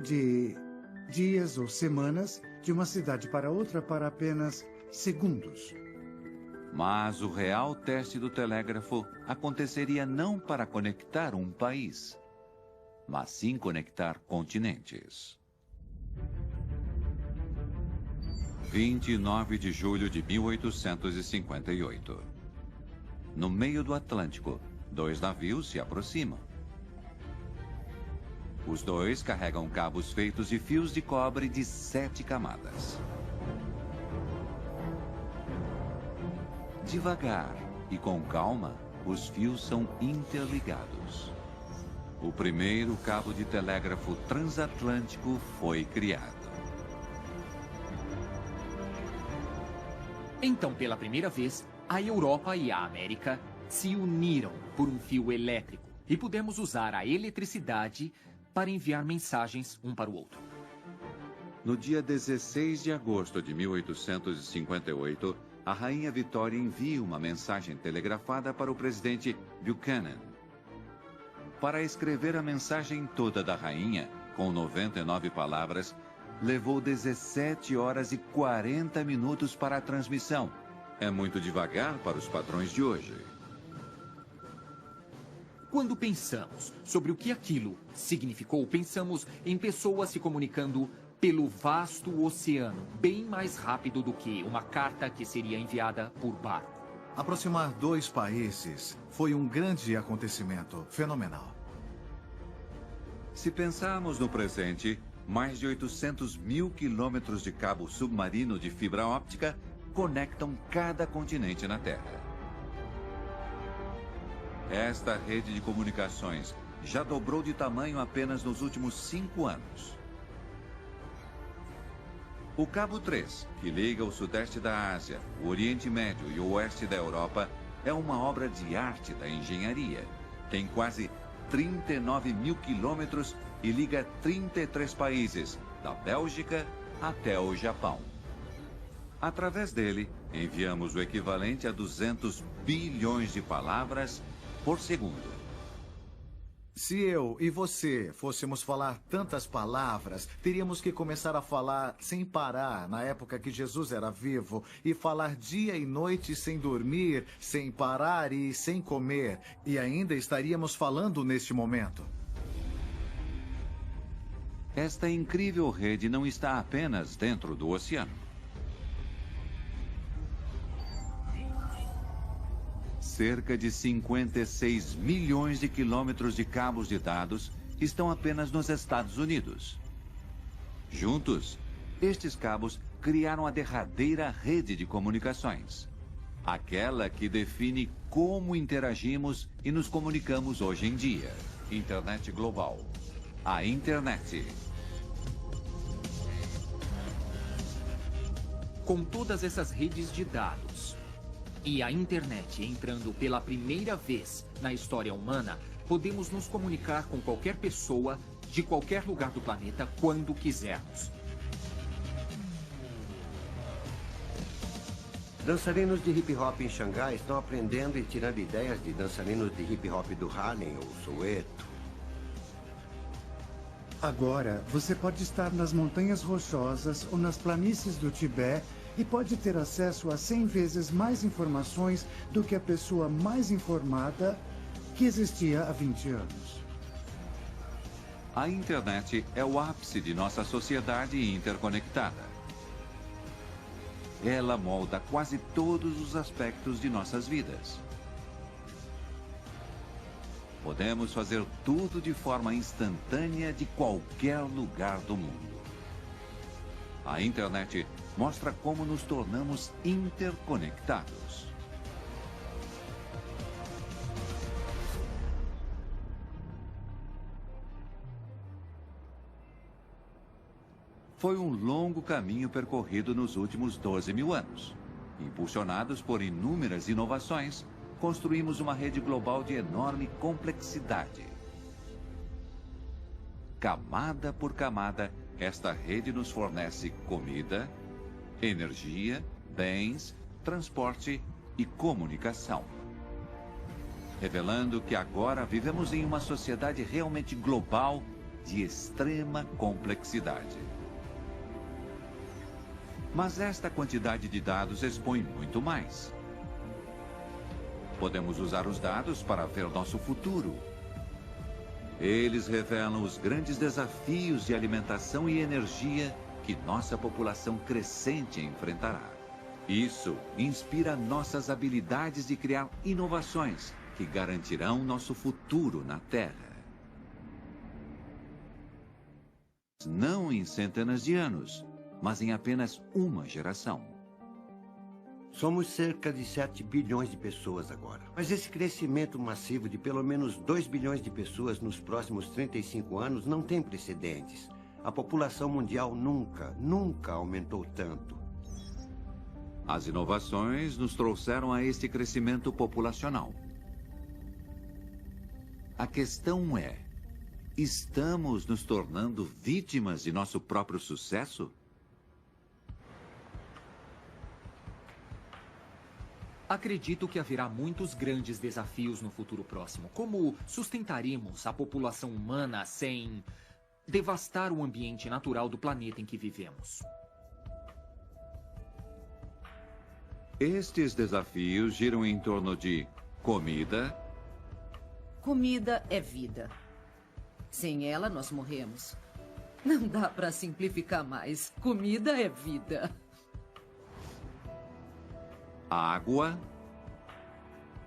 de dias ou semanas de uma cidade para outra para apenas segundos. Mas o real teste do telégrafo aconteceria não para conectar um país, mas sim conectar continentes. 29 de julho de 1858. No meio do Atlântico, 2 navios se aproximam. Os 2 carregam cabos feitos de fios de cobre de 7 camadas. Devagar e com calma, os fios são interligados. O primeiro cabo de telégrafo transatlântico foi criado. Então, pela primeira vez, a Europa e a América se uniram por um fio elétrico e pudemos usar a eletricidade para enviar mensagens um para o outro. No dia 16 de agosto de 1858, a Rainha Vitória envia uma mensagem telegrafada para o presidente Buchanan. Para escrever a mensagem toda da rainha, com 99 palavras, levou 17 horas e 40 minutos para a transmissão. É muito devagar para os padrões de hoje. Quando pensamos sobre o que aquilo significou, pensamos em pessoas se comunicando pelo vasto oceano, bem mais rápido do que uma carta que seria enviada por barco. Aproximar 2 países foi um grande acontecimento, fenomenal. Se pensarmos no presente, mais de 800 mil quilômetros de cabo submarino de fibra óptica conectam cada continente na Terra. Esta rede de comunicações já dobrou de tamanho apenas nos últimos 5 anos. O Cabo 3, que liga o sudeste da Ásia, o Oriente Médio e o oeste da Europa, é uma obra de arte da engenharia. Tem quase 39 mil quilômetros e liga 33 países, da Bélgica até o Japão. Através dele, enviamos o equivalente a 200 bilhões de palavras por segundo. Se eu e você fôssemos falar tantas palavras, teríamos que começar a falar sem parar na época que Jesus era vivo e falar dia e noite sem dormir, sem parar e sem comer. E ainda estaríamos falando neste momento. Esta incrível rede não está apenas dentro do oceano. Cerca de 56 milhões de quilômetros de cabos de dados estão apenas nos Estados Unidos. Juntos, estes cabos criaram a derradeira rede de comunicações. Aquela que define como interagimos e nos comunicamos hoje em dia. Internet global. A internet. Com todas essas redes de dados e a internet entrando pela primeira vez na história humana, podemos nos comunicar com qualquer pessoa de qualquer lugar do planeta quando quisermos. Dançarinos de hip-hop em Xangai estão aprendendo e tirando ideias de dançarinos de hip-hop do Harlem ou Soweto. Agora, você pode estar nas montanhas rochosas ou nas planícies do Tibete e pode ter acesso a 100 vezes mais informações do que a pessoa mais informada que existia há 20 anos. A internet é o ápice de nossa sociedade interconectada. Ela molda quase todos os aspectos de nossas vidas. Podemos fazer tudo de forma instantânea de qualquer lugar do mundo. A internet mostra como nos tornamos interconectados. Foi um longo caminho percorrido nos últimos 12 mil anos. Impulsionados por inúmeras inovações, construímos uma rede global de enorme complexidade. Camada por camada, esta rede nos fornece comida, energia, bens, transporte e comunicação. Revelando que agora vivemos em uma sociedade realmente global de extrema complexidade. Mas esta quantidade de dados expõe muito mais. Podemos usar os dados para ver nosso futuro. Eles revelam os grandes desafios de alimentação e energia que nossa população crescente enfrentará. Isso inspira nossas habilidades de criar inovações que garantirão nosso futuro na Terra. Não em centenas de anos, mas em apenas uma geração. Somos cerca de 7 bilhões de pessoas agora. Mas esse crescimento massivo de pelo menos 2 bilhões de pessoas nos próximos 35 anos não tem precedentes. A população mundial nunca aumentou tanto. As inovações nos trouxeram a este crescimento populacional. A questão é, estamos nos tornando vítimas de nosso próprio sucesso? Acredito que haverá muitos grandes desafios no futuro próximo. Como sustentaremos a população humana sem devastar o ambiente natural do planeta em que vivemos? Estes desafios giram em torno de comida. Comida é vida. Sem ela, nós morremos. Não dá para simplificar mais. Comida é vida. Água.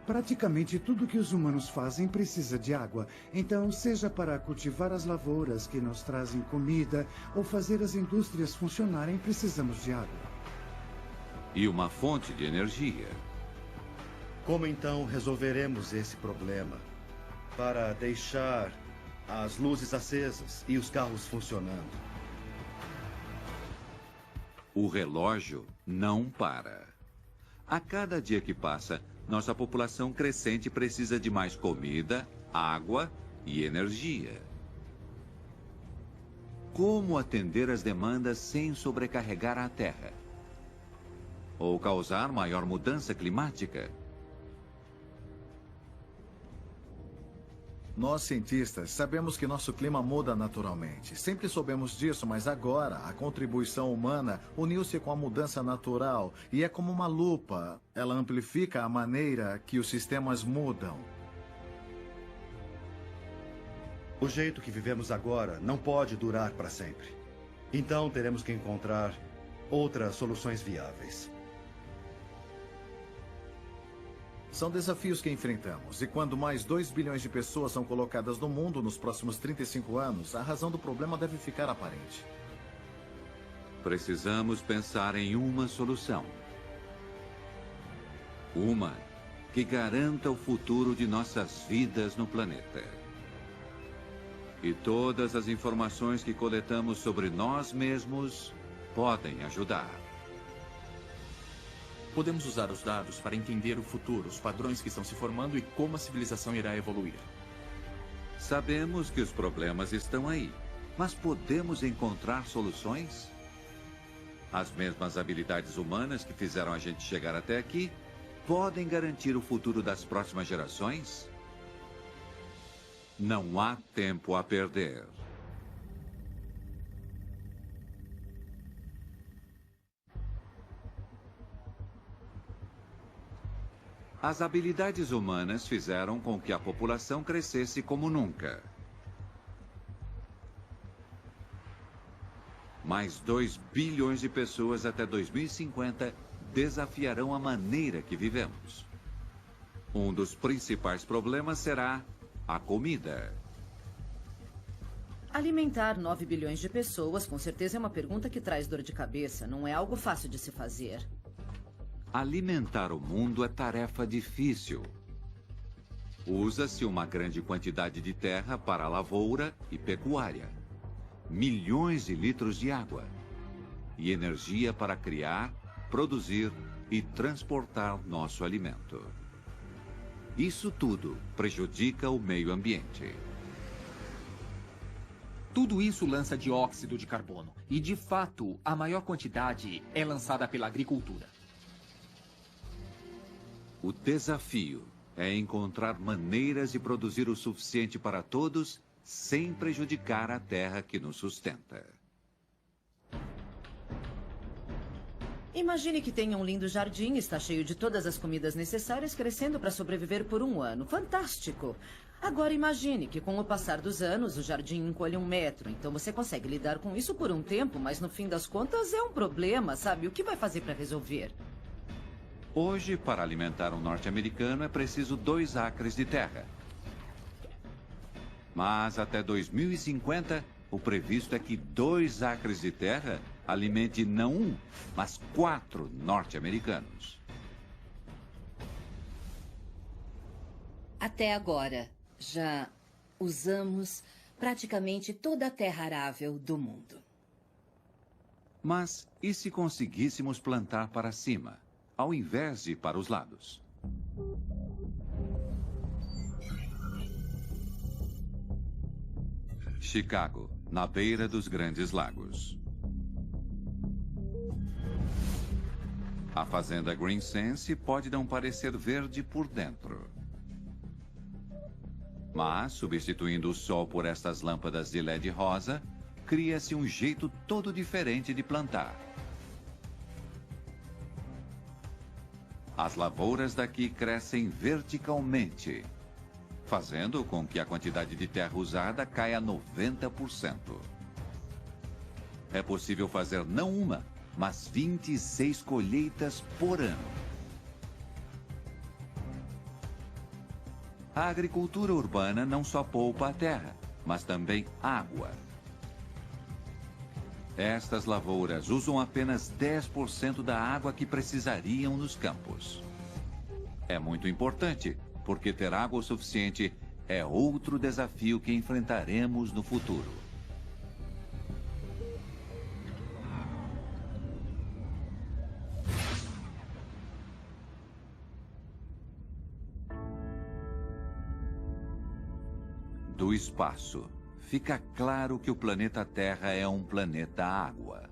Praticamente tudo que os humanos fazem precisa de água. Então, seja para cultivar as lavouras que nos trazem comida ou fazer as indústrias funcionarem, precisamos de água. E uma fonte de energia. Como então resolveremos esse problema? Para deixar as luzes acesas e os carros funcionando. O relógio não para. A cada dia que passa, nossa população crescente precisa de mais comida, água e energia. Como atender as demandas sem sobrecarregar a Terra? Ou causar maior mudança climática? Nós, cientistas, sabemos que nosso clima muda naturalmente. Sempre soubemos disso, mas agora a contribuição humana uniu-se com a mudança natural e é como uma lupa. Ela amplifica a maneira que os sistemas mudam. O jeito que vivemos agora não pode durar para sempre. Então teremos que encontrar outras soluções viáveis. São desafios que enfrentamos. E quando mais 2 bilhões de pessoas são colocadas no mundo nos próximos 35 anos, a razão do problema deve ficar aparente. Precisamos pensar em uma solução. Uma que garanta o futuro de nossas vidas no planeta. E todas as informações que coletamos sobre nós mesmos podem ajudar. Podemos usar os dados para entender o futuro, os padrões que estão se formando e como a civilização irá evoluir. Sabemos que os problemas estão aí, mas podemos encontrar soluções? As mesmas habilidades humanas que fizeram a gente chegar até aqui podem garantir o futuro das próximas gerações? Não há tempo a perder. As habilidades humanas fizeram com que a população crescesse como nunca. Mais 2 bilhões de pessoas até 2050 desafiarão a maneira que vivemos. Um dos principais problemas será a comida. Alimentar 9 bilhões de pessoas com certeza é uma pergunta que traz dor de cabeça. Não é algo fácil de se fazer. Alimentar o mundo é tarefa difícil. Usa-se uma grande quantidade de terra para lavoura e pecuária, milhões de litros de água e energia para criar, produzir e transportar nosso alimento. Isso tudo prejudica o meio ambiente. Tudo isso lança dióxido de carbono. E, de fato, a maior quantidade é lançada pela agricultura. O desafio é encontrar maneiras de produzir o suficiente para todos sem prejudicar a terra que nos sustenta. Imagine que tenha um lindo jardim, está cheio de todas as comidas necessárias, crescendo para sobreviver por 1 ano. Fantástico! Agora imagine que com o passar dos anos o jardim encolhe 1 metro. Então você consegue lidar com isso por um tempo, mas no fim das contas é um problema, sabe? O que vai fazer para resolver? Hoje, para alimentar um norte-americano, é preciso 2 acres de terra. Mas até 2050, o previsto é que 2 acres de terra alimente não 1, mas 4 norte-americanos. Até agora, já usamos praticamente toda a terra arável do mundo. Mas e se conseguíssemos plantar para cima, ao invés de para os lados? Chicago, na beira dos Grandes Lagos. A fazenda Green Sense pode não parecer verde por dentro. Mas, substituindo o sol por estas lâmpadas de LED rosa, cria-se um jeito todo diferente de plantar. As lavouras daqui crescem verticalmente, fazendo com que a quantidade de terra usada caia 90%. É possível fazer não uma, mas 26 colheitas por ano. A agricultura urbana não só poupa a terra, mas também água. Estas lavouras usam apenas 10% da água que precisariam nos campos. É muito importante, porque ter água o suficiente é outro desafio que enfrentaremos no futuro. Do espaço, fica claro que o planeta Terra é um planeta água.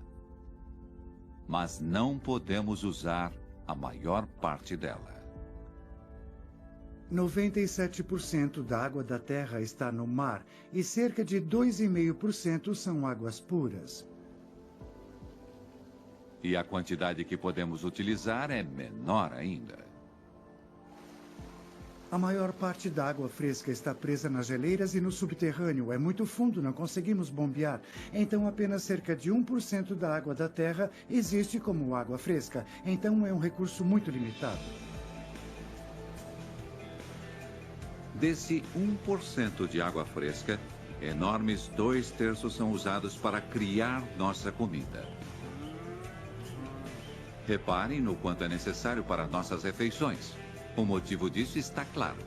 Mas não podemos usar a maior parte dela. 97% da água da Terra está no mar e cerca de 2,5% são águas puras. E a quantidade que podemos utilizar é menor ainda. A maior parte da água fresca está presa nas geleiras e no subterrâneo. É muito fundo, não conseguimos bombear. Então, apenas cerca de 1% da água da Terra existe como água fresca. Então, é um recurso muito limitado. Desse 1% de água fresca, enormes 2/3 são usados para criar nossa comida. Reparem no quanto é necessário para nossas refeições. O motivo disso está claro.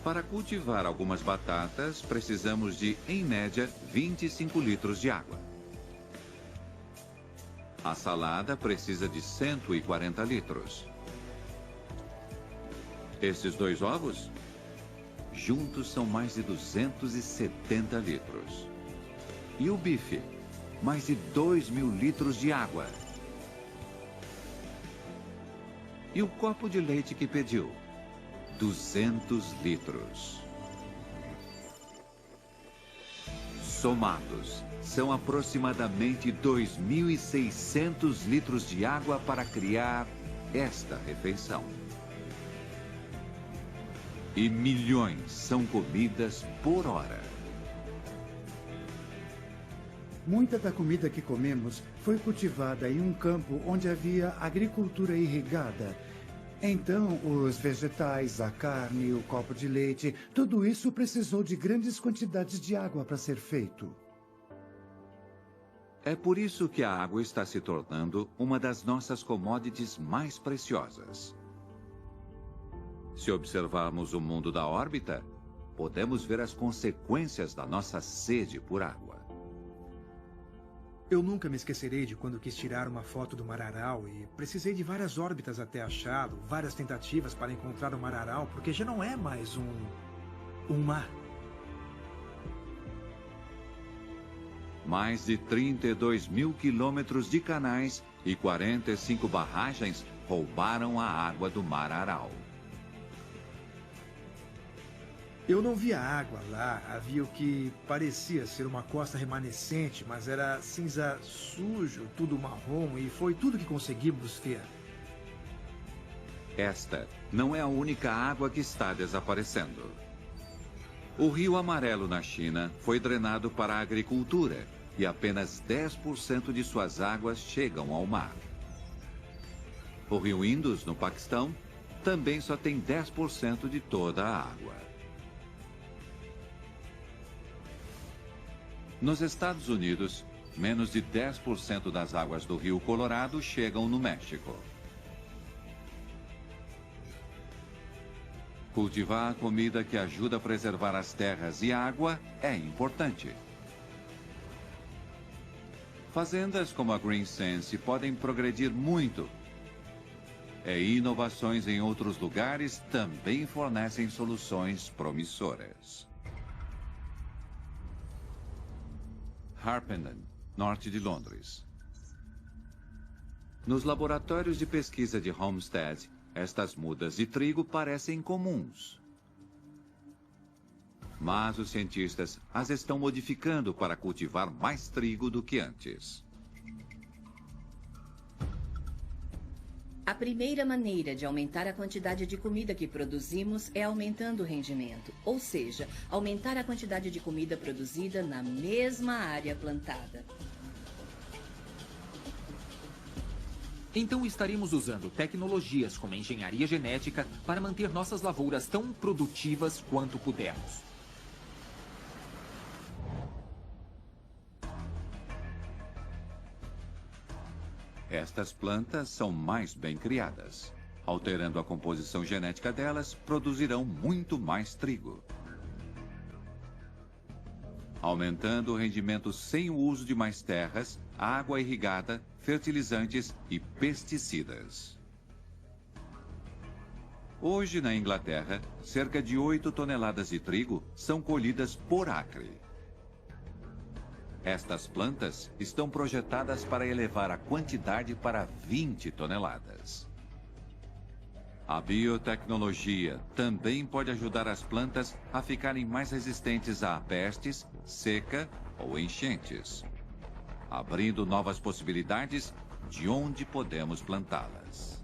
Para cultivar algumas batatas, precisamos de, em média, 25 litros de água. A salada precisa de 140 litros. Esses 2 ovos, juntos são mais de 270 litros. E o bife, mais de 2.000 litros de água. E o copo de leite que pediu, 200 litros. Somados, são aproximadamente 2.600 litros de água para criar esta refeição. E milhões são comidas por hora. Muita da comida que comemos foi cultivada em um campo onde havia agricultura irrigada. Então, os vegetais, a carne, o copo de leite, tudo isso precisou de grandes quantidades de água para ser feito. É por isso que a água está se tornando uma das nossas commodities mais preciosas. Se observarmos o mundo da órbita, podemos ver as consequências da nossa sede por água. Eu nunca me esquecerei de quando quis tirar uma foto do Mar Aral e precisei de várias órbitas até achá-lo, várias tentativas para encontrar o Mar Aral, porque já não é mais um mar. Mais de 32.000 quilômetros de canais e 45 barragens roubaram a água do Mar Aral. Eu não via água lá, havia o que parecia ser uma costa remanescente, mas era cinza sujo, tudo marrom, e foi tudo que conseguimos ver. Esta não é a única água que está desaparecendo. O Rio Amarelo na China foi drenado para a agricultura e apenas 10% de suas águas chegam ao mar. O Rio Indus, no Paquistão, também só tem 10% de toda a água. Nos Estados Unidos, menos de 10% das águas do Rio Colorado chegam no México. Cultivar a comida que ajuda a preservar as terras e a água é importante. Fazendas como a Green Sense podem progredir muito. E inovações em outros lugares também fornecem soluções promissoras. Harpenden, norte de Londres. Nos laboratórios de pesquisa de Homestead, estas mudas de trigo parecem comuns. Mas os cientistas as estão modificando para cultivar mais trigo do que antes. A primeira maneira de aumentar a quantidade de comida que produzimos é aumentando o rendimento, ou seja, aumentar a quantidade de comida produzida na mesma área plantada. Então estaremos usando tecnologias como a engenharia genética para manter nossas lavouras tão produtivas quanto pudermos. Estas plantas são mais bem criadas. Alterando a composição genética delas, produzirão muito mais trigo. Aumentando o rendimento sem o uso de mais terras, água irrigada, fertilizantes e pesticidas. Hoje, na Inglaterra, cerca de 8 toneladas de trigo são colhidas por acre. Estas plantas estão projetadas para elevar a quantidade para 20 toneladas. A biotecnologia também pode ajudar as plantas a ficarem mais resistentes a pestes, seca ou enchentes, abrindo novas possibilidades de onde podemos plantá-las.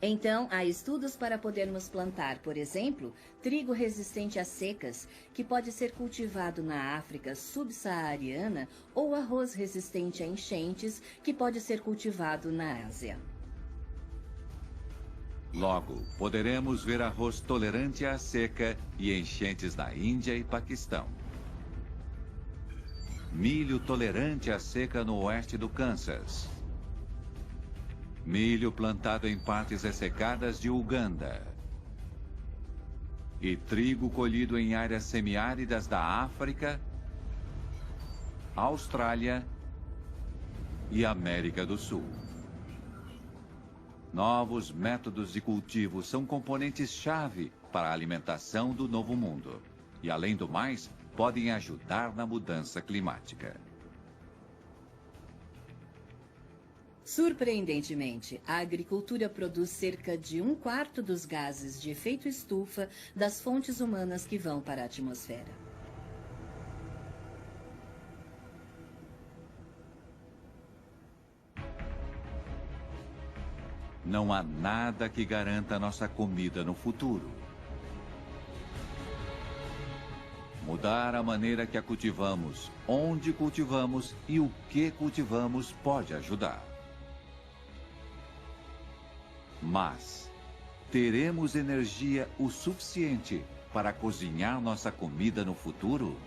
Então, há estudos para podermos plantar, por exemplo, trigo resistente a secas, que pode ser cultivado na África subsaariana, ou arroz resistente a enchentes, que pode ser cultivado na Ásia. Logo, poderemos ver arroz tolerante à seca e enchentes na Índia e Paquistão. Milho tolerante à seca no oeste do Kansas. Milho plantado em partes ressecadas de Uganda. E trigo colhido em áreas semiáridas da África, Austrália e América do Sul. Novos métodos de cultivo são componentes-chave para a alimentação do novo mundo. E, além do mais, podem ajudar na mudança climática. Surpreendentemente, a agricultura produz cerca de 1/4 dos gases de efeito estufa das fontes humanas que vão para a atmosfera. Não há nada que garanta nossa comida no futuro. Mudar a maneira que a cultivamos, onde cultivamos e o que cultivamos pode ajudar. Mas teremos energia o suficiente para cozinhar nossa comida no futuro?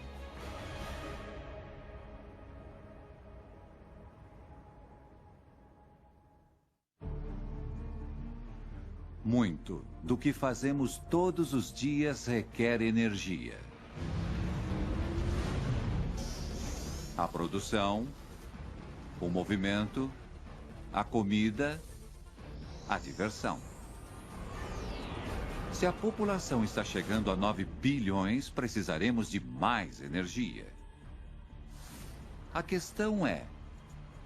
Muito do que fazemos todos os dias requer energia. A produção, o movimento, a comida, a diversão. Se a população está chegando a 9 bilhões, precisaremos de mais energia. A questão é,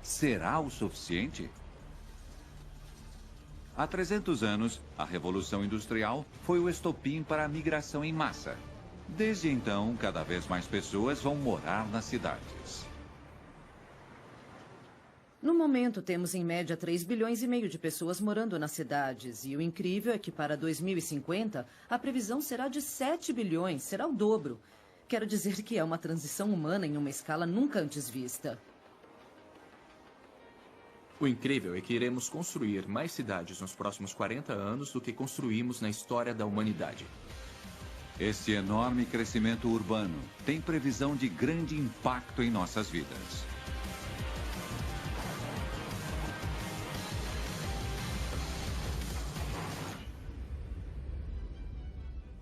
será o suficiente? Há 300 anos, a Revolução Industrial foi o estopim para a migração em massa. Desde então, cada vez mais pessoas vão morar nas cidades. No momento, temos em média 3,5 bilhões de pessoas morando nas cidades. E o incrível é que para 2050, a previsão será de 7 bilhões, será o dobro. Quero dizer que é uma transição humana em uma escala nunca antes vista. O incrível é que iremos construir mais cidades nos próximos 40 anos do que construímos na história da humanidade. Este enorme crescimento urbano tem previsão de grande impacto em nossas vidas.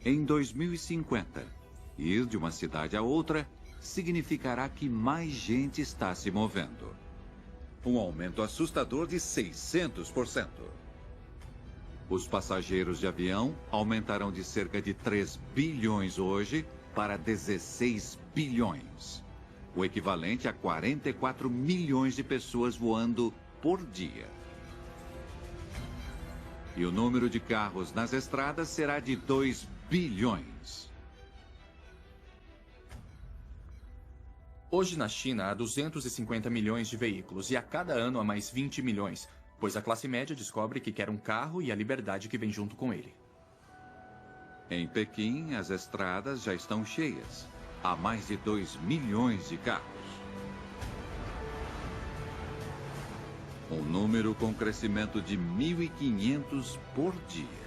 Em 2050, ir de uma cidade a outra significará que mais gente está se movendo. Um aumento assustador de 600%. Os passageiros de avião aumentarão de cerca de 3 bilhões hoje para 16 bilhões. O equivalente a 44 milhões de pessoas voando por dia. E o número de carros nas estradas será de 2 bilhões. Hoje na China há 250 milhões de veículos e a cada ano há mais 20 milhões, pois a classe média descobre que quer um carro e a liberdade que vem junto com ele. Em Pequim, as estradas já estão cheias. Há mais de 2 milhões de carros. Um número com crescimento de 1.500 por dia.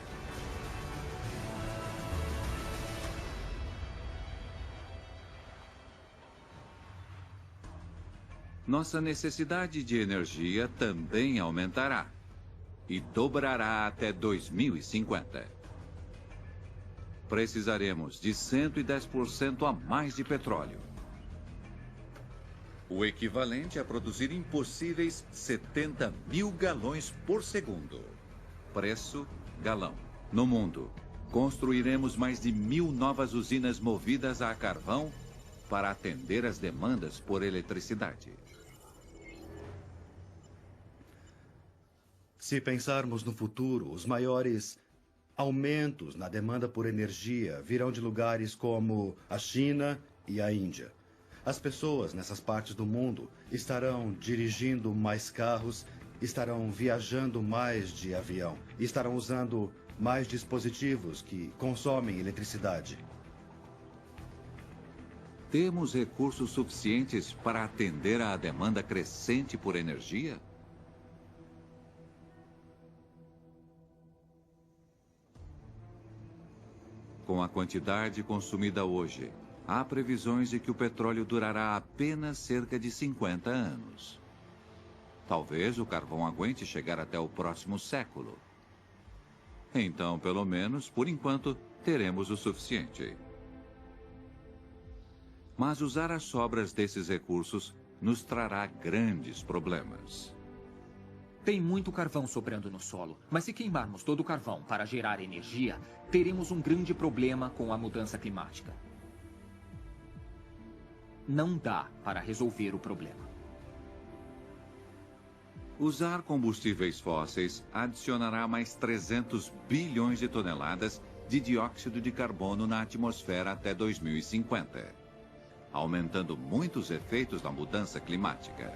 Nossa necessidade de energia também aumentará e dobrará até 2050. Precisaremos de 110% a mais de petróleo. O equivalente a produzir impossíveis 70 mil galões por segundo. Preço, galão. No mundo, construiremos mais de 1.000 novas usinas movidas a carvão para atender às demandas por eletricidade. Se pensarmos no futuro, os maiores aumentos na demanda por energia virão de lugares como a China e a Índia. As pessoas nessas partes do mundo estarão dirigindo mais carros, estarão viajando mais de avião, estarão usando mais dispositivos que consomem eletricidade. Temos recursos suficientes para atender à demanda crescente por energia? Com a quantidade consumida hoje, há previsões de que o petróleo durará apenas cerca de 50 anos. Talvez o carvão aguente chegar até o próximo século. Então, pelo menos, por enquanto, teremos o suficiente. Mas usar as sobras desses recursos nos trará grandes problemas. Tem muito carvão sobrando no solo, mas se queimarmos todo o carvão para gerar energia, teremos um grande problema com a mudança climática. Não dá para resolver o problema. Usar combustíveis fósseis adicionará mais 300 bilhões de toneladas de dióxido de carbono na atmosfera até 2050, aumentando muito os efeitos da mudança climática.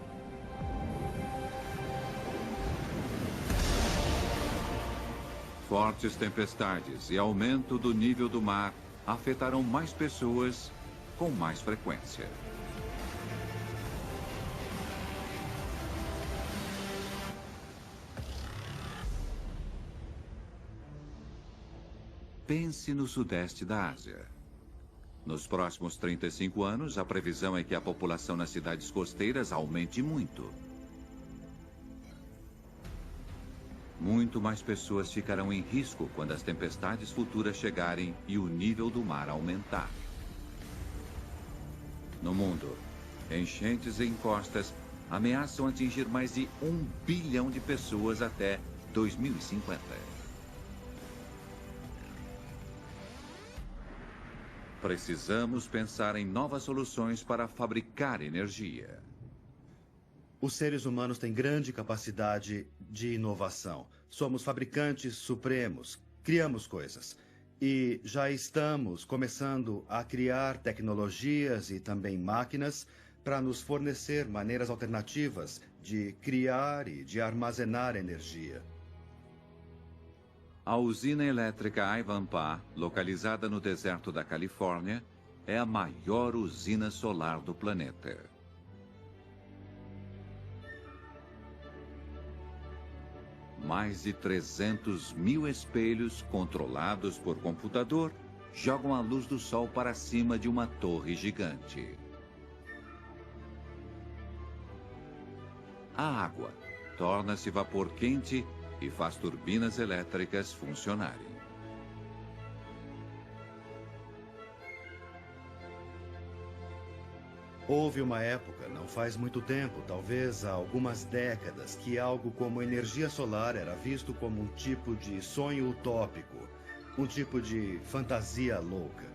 Fortes tempestades e aumento do nível do mar afetarão mais pessoas com mais frequência. Pense no sudeste da Ásia. Nos próximos 35 anos, a previsão é que a população nas cidades costeiras aumente muito. Muito mais pessoas ficarão em risco quando as tempestades futuras chegarem e o nível do mar aumentar. No mundo, enchentes em costas ameaçam atingir mais de 1 bilhão de pessoas até 2050. Precisamos pensar em novas soluções para fabricar energia. Os seres humanos têm grande capacidade de inovação. Somos fabricantes supremos, criamos coisas. E já estamos começando a criar tecnologias e também máquinas para nos fornecer maneiras alternativas de criar e de armazenar energia. A usina elétrica Ivanpah, localizada no deserto da Califórnia, é a maior usina solar do planeta. Mais de 300 mil espelhos controlados por computador jogam a luz do sol para cima de uma torre gigante. A água torna-se vapor quente e faz turbinas elétricas funcionarem. Houve uma época, não faz muito tempo, talvez há algumas décadas, que algo como energia solar era visto como um tipo de sonho utópico, um tipo de fantasia louca.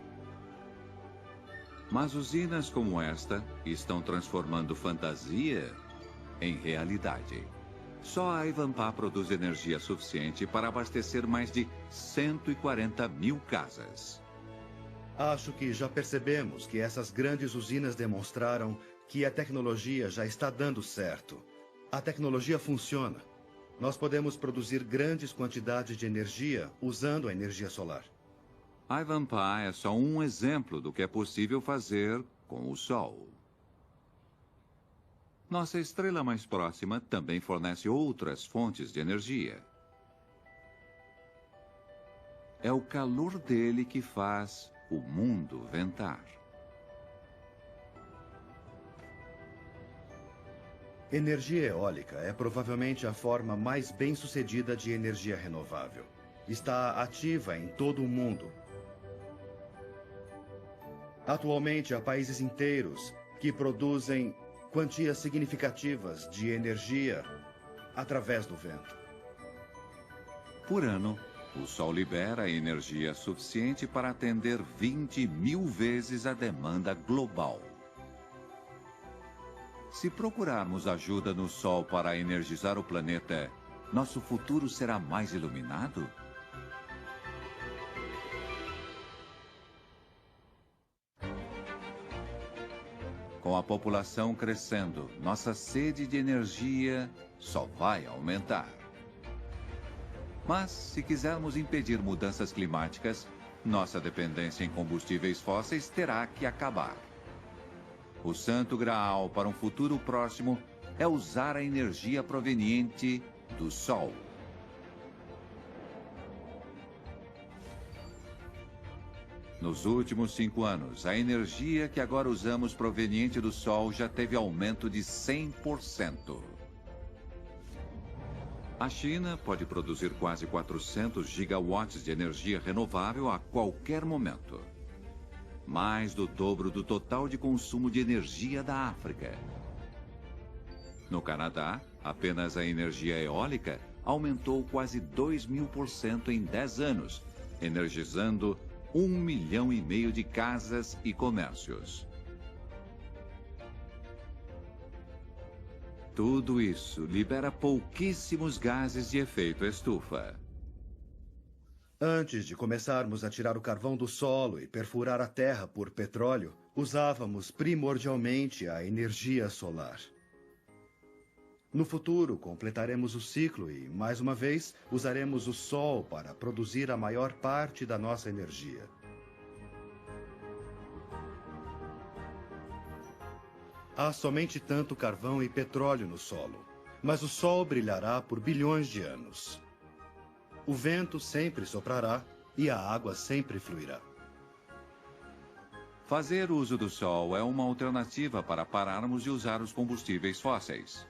Mas usinas como esta estão transformando fantasia em realidade. Só a Ivanpah produz energia suficiente para abastecer mais de 140 mil casas. Acho que já percebemos que essas grandes usinas demonstraram que a tecnologia já está dando certo. A tecnologia funciona. Nós podemos produzir grandes quantidades de energia usando a energia solar. Ivanpah é só um exemplo do que é possível fazer com o Sol. Nossa estrela mais próxima também fornece outras fontes de energia. É o calor dele que faz o mundo ventar. Energia eólica é provavelmente a forma mais bem-sucedida de energia renovável. Está ativa em todo o mundo. Atualmente, há países inteiros que produzem quantias significativas de energia através do vento. Por ano, o Sol libera energia suficiente para atender 20 mil vezes a demanda global. Se procurarmos ajuda no Sol para energizar o planeta, nosso futuro será mais iluminado? Com a população crescendo, nossa sede de energia só vai aumentar. Mas, se quisermos impedir mudanças climáticas, nossa dependência em combustíveis fósseis terá que acabar. O santo graal para um futuro próximo é usar a energia proveniente do Sol. Nos últimos 5 anos, a energia que agora usamos proveniente do Sol já teve aumento de 100%. A China pode produzir quase 400 gigawatts de energia renovável a qualquer momento. Mais do dobro do total de consumo de energia da África. No Canadá, apenas a energia eólica aumentou quase 2.000% em 10 anos, energizando 1,5 milhão de casas e comércios. Tudo isso libera pouquíssimos gases de efeito estufa. Antes de começarmos a tirar o carvão do solo e perfurar a terra por petróleo, usávamos primordialmente a energia solar. No futuro, completaremos o ciclo e, mais uma vez, usaremos o sol para produzir a maior parte da nossa energia. Há somente tanto carvão e petróleo no solo, mas o sol brilhará por bilhões de anos. O vento sempre soprará e a água sempre fluirá. Fazer uso do sol é uma alternativa para pararmos de usar os combustíveis fósseis.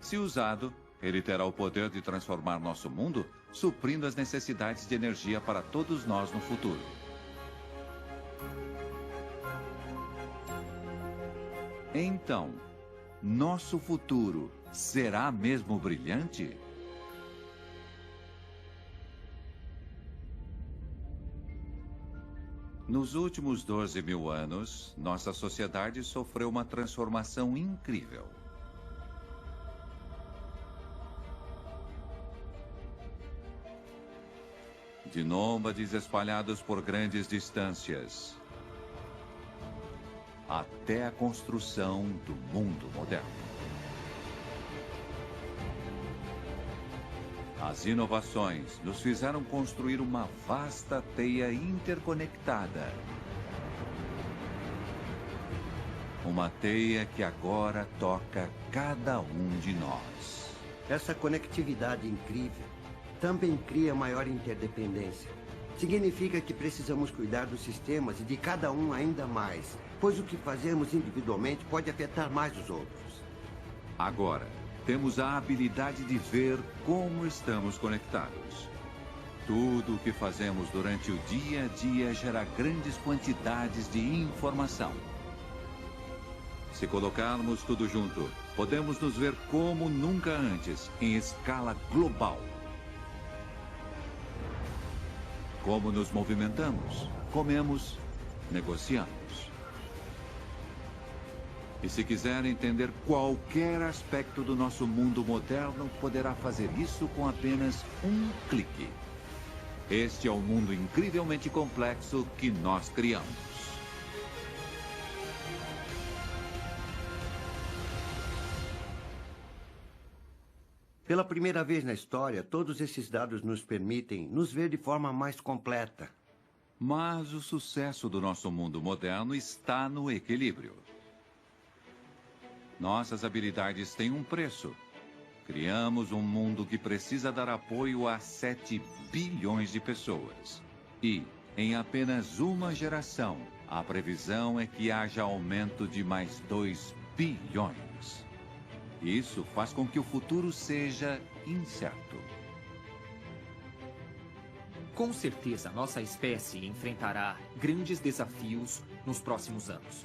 Se usado, ele terá o poder de transformar nosso mundo, suprindo as necessidades de energia para todos nós no futuro. Então, nosso futuro será mesmo brilhante? Nos últimos 12.000 anos, nossa sociedade sofreu uma transformação incrível. De nômades espalhados por grandes distâncias, até a construção do mundo moderno. As inovações nos fizeram construir uma vasta teia interconectada. Uma teia que agora toca cada um de nós. Essa conectividade incrível também cria maior interdependência. Significa que precisamos cuidar dos sistemas e de cada um ainda mais, pois o que fazemos individualmente pode afetar mais os outros. Agora, temos a habilidade de ver como estamos conectados. Tudo o que fazemos durante o dia a dia gera grandes quantidades de informação. Se colocarmos tudo junto, podemos nos ver como nunca antes, em escala global. Como nos movimentamos, comemos, negociamos. E se quiser entender qualquer aspecto do nosso mundo moderno, poderá fazer isso com apenas um clique. Este é o mundo incrivelmente complexo que nós criamos. Pela primeira vez na história, todos esses dados nos permitem nos ver de forma mais completa. Mas o sucesso do nosso mundo moderno está no equilíbrio. Nossas habilidades têm um preço. Criamos um mundo que precisa dar apoio a 7 bilhões de pessoas. E, em apenas uma geração, a previsão é que haja aumento de mais 2 bilhões. Isso faz com que o futuro seja incerto. Com certeza, nossa espécie enfrentará grandes desafios nos próximos anos.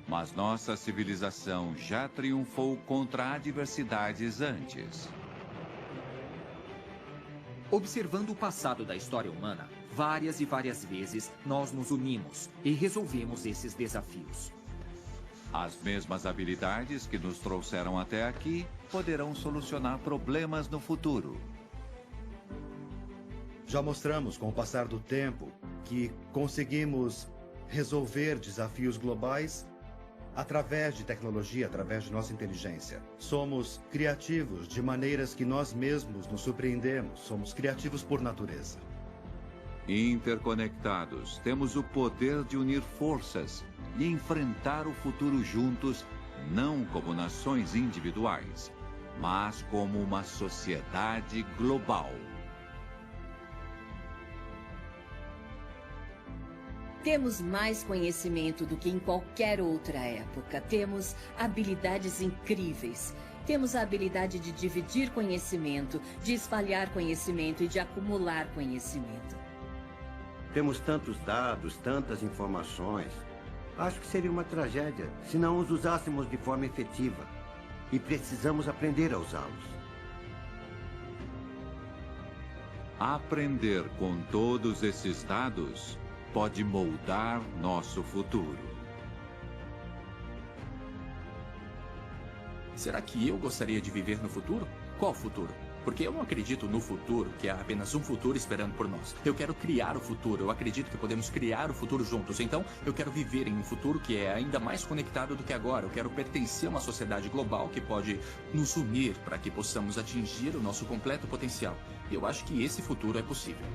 Mas nossa civilização já triunfou contra adversidades antes. Observando o passado da história humana, várias e várias vezes nós nos unimos e resolvemos esses desafios. As mesmas habilidades que nos trouxeram até aqui poderão solucionar problemas no futuro. Já mostramos com o passar do tempo que conseguimos resolver desafios globais através de tecnologia, através de nossa inteligência. Somos criativos de maneiras que nós mesmos nos surpreendemos. Somos criativos por natureza. Interconectados, temos o poder de unir forças e enfrentar o futuro juntos, não como nações individuais, mas como uma sociedade global. Temos mais conhecimento do que em qualquer outra época. Temos habilidades incríveis. Temos a habilidade de dividir conhecimento, de espalhar conhecimento e de acumular conhecimento. Temos tantos dados, tantas informações. Acho que seria uma tragédia se não os usássemos de forma efetiva. E precisamos aprender a usá-los. Aprender com todos esses dados pode moldar nosso futuro. Será que eu gostaria de viver no futuro? Qual futuro? Porque eu não acredito no futuro, que há apenas um futuro esperando por nós. Eu quero criar o futuro. Eu acredito que podemos criar o futuro juntos. Então, eu quero viver em um futuro que é ainda mais conectado do que agora. Eu quero pertencer a uma sociedade global que pode nos unir para que possamos atingir o nosso completo potencial. Eu acho que esse futuro é possível.